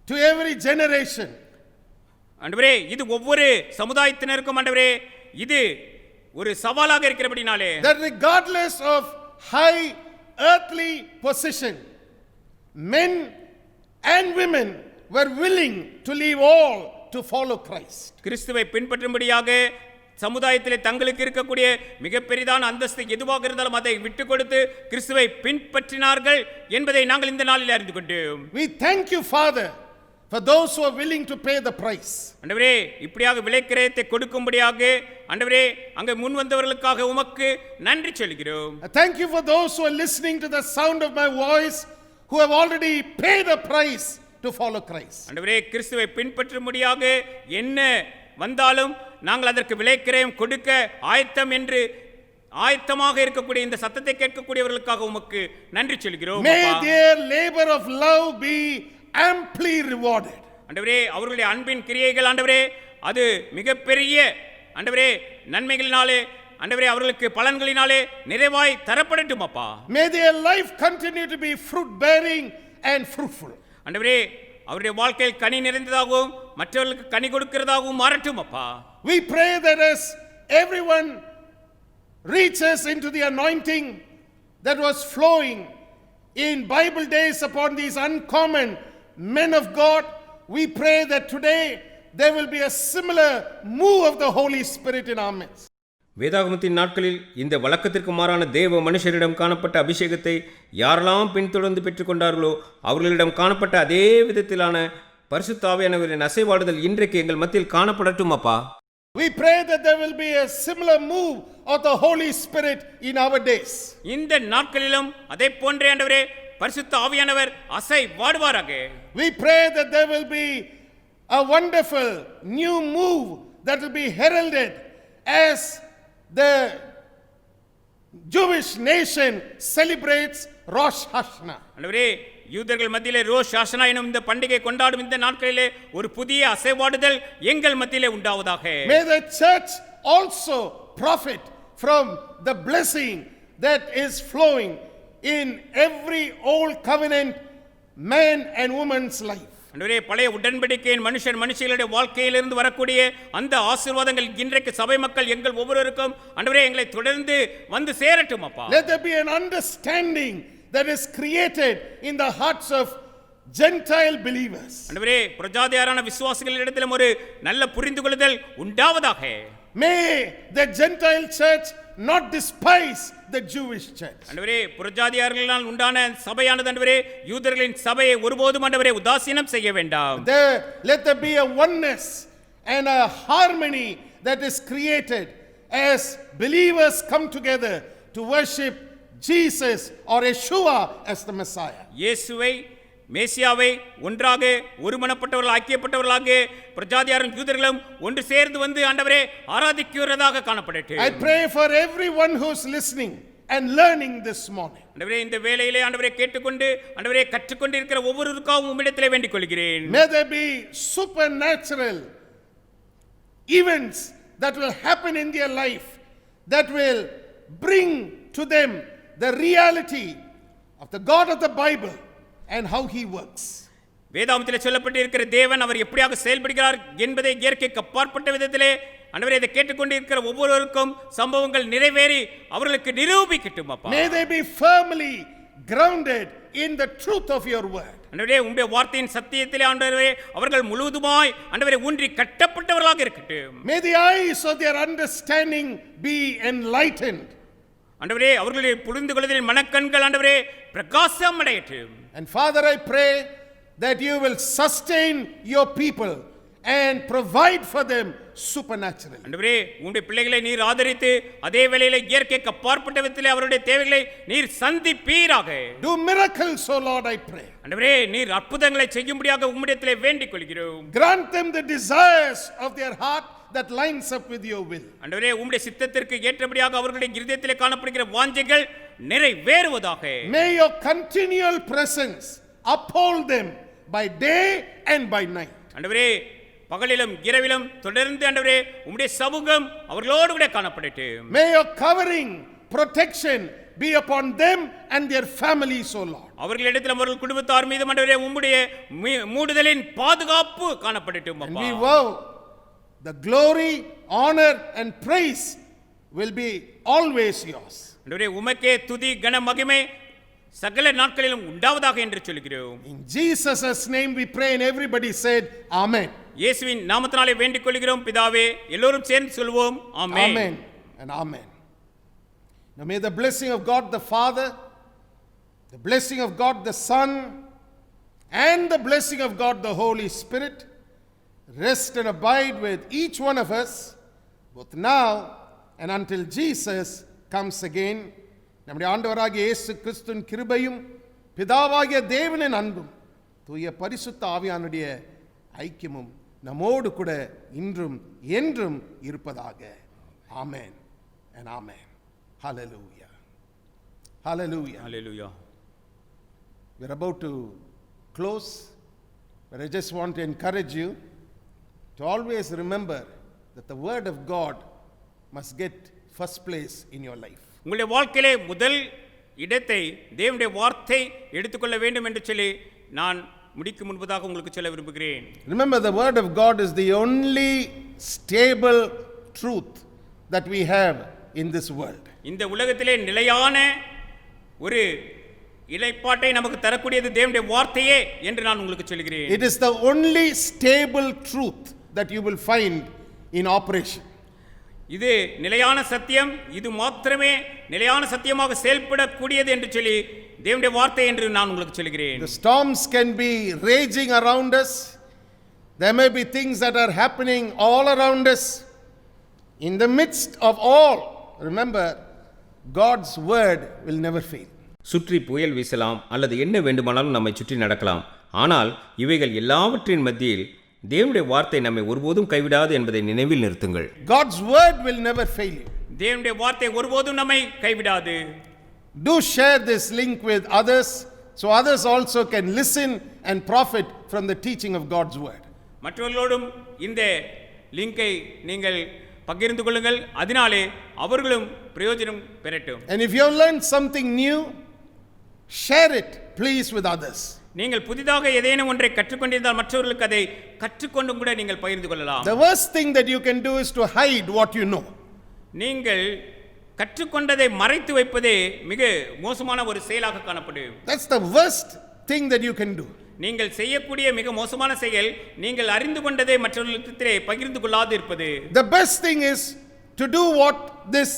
B: to every generation.
C: ஆண்டவரே, இது ஒவ்வொரு சமுதாயத்தினருக்கும் ஆண்டவரே இது ஒரு சவாலாக இருக்கிறபடினாலே
B: That regardless of high earthly position, men and women were willing to leave all to follow Christ.
C: கிறிஸ்துவை பின்பற்றும்படியாக சமுதாயத்திலே தங்களுக்கு இருக்கக்கூடிய மிகப்பெரிதான அந்தஸ்து எதுவாக இருந்தாலும் அதை விட்டுக் கொடுத்து கிறிஸ்துவை பின்பற்றினார்கள் என்பதை நாங்கள் இந்த நாளில் அறிந்து கொண்டோம்.
B: We thank you, Father, for those who are willing to pay the price.
C: ஆண்டவரே, இப்படியாக விலைக்கிரயத்தை கொடுக்கும்படியாக ஆண்டவரே அங்கே முன் வந்தவர்களுக்காக உமக்கு நன்றி சொல்கிறோம்.
B: I thank you for those who are listening to the sound of my voice, who have already paid a price to follow Christ.
C: ஆண்டவரே, கிறிஸ்துவை பின்பற்றும்படியாக என்ன வந்தாலும் நாங்கள் அதற்கு விலைக்கிரயம் கொடுக்க ஆயத்தமாக இருக்கக்கூடிய இந்த சத்தத்தை கேட்கக்கூடியவர்களுக்காக உமக்கு நன்றி சொல்கிறோம்.
B: May their labor of love be amply rewarded.
C: ஆண்டவரே, அவர்களுடைய அன்பின் கிரியைகள் ஆண்டவரே அது மிகப்பெரிய ஆண்டவரே நன்மைகளினாலே ஆண்டவரே அவர்களுக்கு பலன்களினாலே நிறைவாய் தரப்படட்டும் அப்பா.
B: May their life continue to be fruit bearing and fruitful.
C: ஆண்டவரே, அவருடைய வாழ்க்கையில் கனி நிறைந்ததாகவும் மற்றவர்களுக்கு கனி கொடுக்கிறதாகவும் மாறட்டும் அப்பா.
B: We pray that as everyone reaches into the anointing that was flowing in Bible days upon these uncommon men of God, we pray that today there will be a similar move of the Holy Spirit in our midst.
D: வேதாகமத்தின் நாட்களில் இந்த வழக்கத்திற்கு மாறான தேவ மனுஷரிடம் காணப்பட்ட அபிஷேகத்தை யாரெல்லாம் பின்தொடர்ந்து பெற்றுக்கொண்டார்களோ அவர்களிடம் காணப்பட்ட அதே விதத்திலான பரிசுத்த ஆவியானவரின் அசைவாடுதல் இன்றைக்கு எங்கள் மத்தியில் காணப்படட்டும் அப்பா.
B: We pray that there will be a similar move of the Holy Spirit in our days.
C: இந்த நாட்களிலும் அதே போன்றே ஆண்டவரே பரிசுத்த ஆவியானவர் அசைவாடுவாராக.
B: We pray that there will be a wonderful new move that will be heralded as the Jewish nation celebrates Rosh Hashanah.
C: ஆண்டவரே, யூதர்கள் மத்தியிலே ரோஷ் ஹாஷனா எனும் இந்த பண்டிகை கொண்டாடும் இந்த நாட்களிலே ஒரு புதிய அசைவாடுதல் எங்கள் மத்தியிலே உண்டாவதாக.
B: May the church also profit from the blessing that is flowing in every old covenant man and woman's life.
C: ஆண்டவரே, பழைய உடன்படிக்கையின் மனுஷர்களுடைய வாழ்க்கையிலிருந்து வரக்கூடிய அந்த ஆசீர்வாதங்கள் இன்றைக்கு சபை மக்கள் எங்கள் ஒவ்வொருவருக்கும் ஆண்டவரே எங்களை தொடர்ந்து வந்து சேரட்டும் அப்பா.
B: Let there be an understanding that is created in the hearts of Gentile believers.
C: ஆண்டவரே, பிரஜாதியாரான விசுவாசிகளிடத்திலும் ஒரு நல்ல புரிந்துகொள்ளுதல் உண்டாவதாக.
B: May the Gentile church not despise the Jewish church.
C: ஆண்டவரே, புறஜாதியார்களால் உண்டான சபையானது ஆண்டவரே யூதர்களின் சபையை ஒருபோதும் ஆண்டவரே உதாசீனம் செய்ய வேண்டாம்.
B: Let there be a oneness and a harmony that is created as believers come together to worship Jesus or Yeshua as the Messiah.
C: இயேசுவை மேசியாவை ஒன்றாக ஒருமனப்பட்டவர்கள் ஐக்கியப்பட்டவர்களாக பிரஜாதியாரும் யூதர்களும் ஒன்று சேர்ந்து வந்து ஆண்டவரே ஆராதிக்கிறதாக காணப்படட்டும்.
B: I pray for everyone who's listening and learning this morning.
C: ஆண்டவரே, இந்த வேளையிலே ஆண்டவரே கேட்டுக்கொண்டு ஆண்டவரே கற்றுக்கொண்டு இருக்கிற ஒவ்வொருவருக்காகவும் உம்மிடத்திலே வேண்டிக் கொள்கிறேன்.
B: May there be supernatural events that will happen in their life that will bring to them the reality of the God of the Bible and how he works.
C: வேதாகமத்திலே சொல்லப்பட்டு இருக்கிற தேவன் அவர் எப்படியாக செயல்படுகிறார் என்பதை இயற்கைக்கு அப்பாற்பட்ட விதத்திலே ஆண்டவரே இதை கேட்டுக்கொண்டு இருக்கிற ஒவ்வொருவருக்கும் சம்பவங்கள் நிறைவேறி அவர்களுக்கு நிரூபிக்கட்டும் அப்பா.
B: May they be firmly grounded in the truth of your word.
C: ஆண்டவரே, உம்முடைய வார்த்தையின் சத்தியத்திலே ஆண்டவரே அவர்கள் முழுவதுமாய் ஆண்டவரே ஊன்றி கட்டப்பட்டவர்களாக இருக்கட்டும்.
B: May the eyes of their understanding be enlightened.
C: ஆண்டவரே, அவர்களுடைய புரிந்து கொள்ளுதலின் மனக்கண்கள் ஆண்டவரே பிரகாசம் அடையட்டும்.
B: And Father, I pray that you will sustain your people and provide for them supernaturally.
C: ஆண்டவரே, உம்முடைய பிள்ளைகளை நீர் ஆதரித்து அதே வேளையிலே இயற்கைக்கு அப்பாற்பட்ட விதத்திலே அவருடைய தேவைகளை நீர் சந்திப்பீராக.
B: Do miracles, O Lord, I pray.
C: ஆண்டவரே, நீர் அற்புதங்களை செய்யும்படியாக உம்மிடத்திலே வேண்டிக் கொள்கிறோம்.
B: Grant them the desires of their heart that lines up with your will.
C: ஆண்டவரே, உம்முடைய சித்தத்திற்கு ஏற்றபடியாக அவர்களுடைய இருதயத்திலே காணப்படுகிற வாஞ்சைகள் நிறைவேறுவதாக.
B: May your continual presence uphold them by day and by night.
C: ஆண்டவரே, பகலிலும் இரவிலும் தொடர்ந்து ஆண்டவரே உம்முடைய சமூகம் அவர்களோடு கூட காணப்படட்டும்.
B: May your covering, protection be upon them and their families, O Lord.
C: அவர்களிடத்தில் அவர்கள் குடும்பத்தார் மீது ஆண்டவரே உம்முடைய மூடுதலின் பாதுகாப்பு காணப்படட்டும்
B: And
C: அப்பா.
B: we vow the glory, honor and praise will be always yours.
C: ஆண்டவரே, உமக்கே துதி கன மகிமை சகல நாட்களிலும் உண்டாவதாக என்று சொல்கிறோம்.
B: In Jesus' name we pray and everybody said amen.
C: இயேசுவின் நாமத்தினாலே வேண்டிக் கொள்கிறோம் பிதாவே. எல்லோரும் சேர்ந்து சொல்வோம் ஆமென்.
B: Amen and amen. Now may the blessing of God the Father, the blessing of God the Son, and the blessing of God the Holy Spirit rest and abide with each one of us, both now and until Jesus comes again. நம்முடைய ஆண்டவராகிய இயேசு கிறிஸ்துவின் கிருபையும் பிதாவாகிய தேவனின் அன்பும் தூய பரிசுத்த ஆவியானுடைய ஐக்கியமும் நம்மோடு கூட இன்றும் என்றும் இருப்பதாக. ஆமென் and amen. Hallelujah. Hallelujah.
C: Hallelujah.
B: We're about to close, but I just want to encourage you to always remember that the word of God must get first place in your life.
C: உங்களுடைய வாழ்க்கையிலே முதல் இடத்தை தேவனுடைய வார்த்தை எடுத்துக்கொள்ள வேண்டும் என்று சொல்லி நான் முடிக்கும் முன்பதாக உங்களுக்கு சொல்ல விரும்புகிறேன்.
B: Remember, the word of God is the only stable truth that we have in this world.
C: இந்த உலகத்திலே நிலையான ஒரு இலைப்பாட்டை நமக்கு தரக்கூடியது தேவனுடைய வார்த்தையே என்று நான் உங்களுக்கு சொல்கிறேன்.
B: It is the only stable truth that you will find in operation.
C: இது நிலையான சத்தியம், இது மாத்திரமே நிலையான சத்தியமாக செயல்படக்கூடியது என்று சொல்லி தேவனுடைய வார்த்தை என்று நான் உங்களுக்கு சொல்கிறேன்.
B: The storms can be raging around us. There may be things that are happening all around us. In the midst of all, remember, God's word will never fail.
D: சுற்றி புயல் வீசலாம் அல்லது என்ன வேண்டுமானாலும் நம்மை சுற்றி நடக்கலாம். ஆனால் இவைகள் எல்லாவற்றின் மத்தியில் தேவனுடைய வார்த்தை நம்மை ஒருபோதும் கைவிடாது என்பதை நினைவில் நிறுத்துங்கள்.
B: God's word will never fail you.
C: தேவனுடைய வார்த்தை ஒருபோதும் நம்மை கைவிடாது.
B: Do share this link with others so others also can listen and profit from the teaching of God's word.
C: மற்றவர்களோடும் இந்த லிங்கை நீங்கள் பகிர்ந்து கொள்ளுங்கள், அதனாலே அவர்களும் பிரயோஜனம் பெறட்டும்.
B: And if you have learned something new, share it please with others.
C: நீங்கள் புதிதாக ஏதேனும் ஒன்றை கற்றுக்கொண்டிருந்தால் மற்றவர்களுக்கு அதை கற்றுக்கொண்டும் கூட நீங்கள் பகிர்ந்து கொள்ளலாம்.
B: The worst thing that you can do is to hide what you know.
C: நீங்கள் கற்றுக்கொண்டதை மறைத்து வைப்பதே மிக மோசமான ஒரு செயலாக காணப்படும்.
B: That's the worst thing that you can do.
C: நீங்கள் செய்யக்கூடிய மிக மோசமான செயல் நீங்கள் அறிந்து கொண்டதை மற்றவர்களிடத்திலே பகிர்ந்து கொள்ளாது இருப்பது.
B: The best thing is to do what this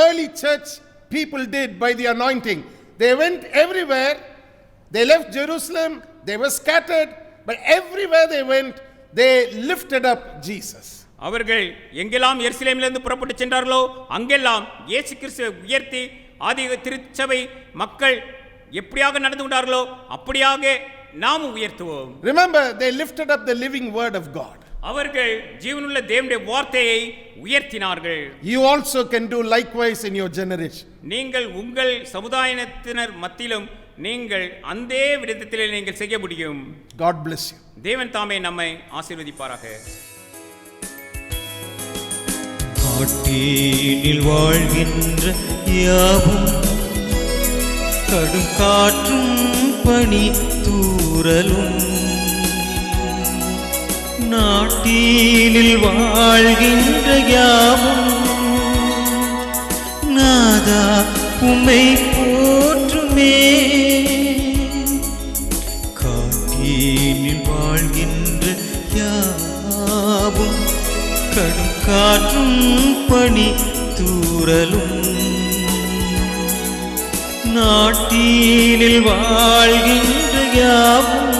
B: early church people did by the anointing. They went everywhere. They left Jerusalem. They were scattered, but everywhere they went, they lifted up Jesus.
C: அவர்கள் எங்கெல்லாம் எருசலேமிலிருந்து புறப்பட்டு சென்றார்களோ அங்கெல்லாம் இயேசு கிறிஸ்துவை உயர்த்தி ஆதி திருச்சபை மக்கள் எப்படியாக நடந்து கொண்டார்களோ அப்படியாக நாம் உயர்த்துவோம்.
B: Remember, they lifted up the living word of God.
C: அவர்கள் ஜீவனுள்ள தேவனுடைய வார்த்தையை உயர்த்தினார்கள்.
B: You also can do likewise in your generation.
C: நீங்கள் உங்கள் சமுதாயத்தினர் மத்தியிலும் நீங்கள் அந்த விதத்திலே நீங்கள் செய்ய முடியும்.
B: God bless you.
C: தேவன் தாமே நம்மை ஆசீர்வதிப்பாராக.
E: காட்டினில் வாழ்கின்ற யாவும் கடும் காற்றும் பனி தூறலும் நாட்டினில் வாழ்கின்ற யாவும் நாதா உம்மை போற்றுமே. காட்டினில் வாழ்கின்ற யாவும் கடும் காற்றும் பனி தூறலும் நாட்டினில் வாழ்கின்ற யாவும்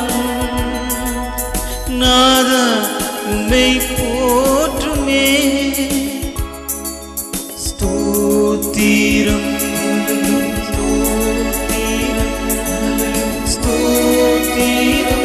E: நாதா உம்மை போற்றுமே. ஸ்தோத்திரம் ஸ்தோத்திரம் ஸ்தோத்திரம்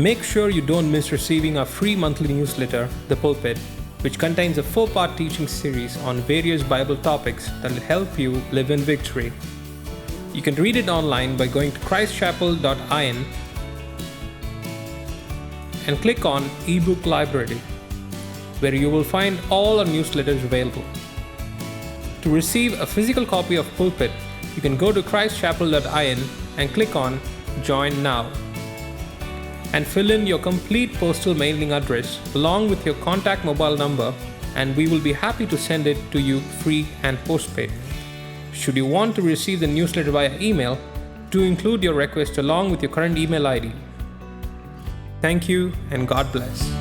F: Make sure you don't miss receiving our free monthly newsletter, The Pulpit, which contains a 4-part teaching series on various Bible topics that will help you live in victory. You can read it online by going to christchapel.in and click on eBook Library, where you will find all our newsletters available. To receive a physical copy of Pulpit, you can go to christchapel.in and click on Join Now. and fill in your complete postal mailing address along with your contact mobile number, and we will be happy to send it to you free and postpaid. Should you want to receive the newsletter via email, do include your request along with your current email ID. Thank you and God bless.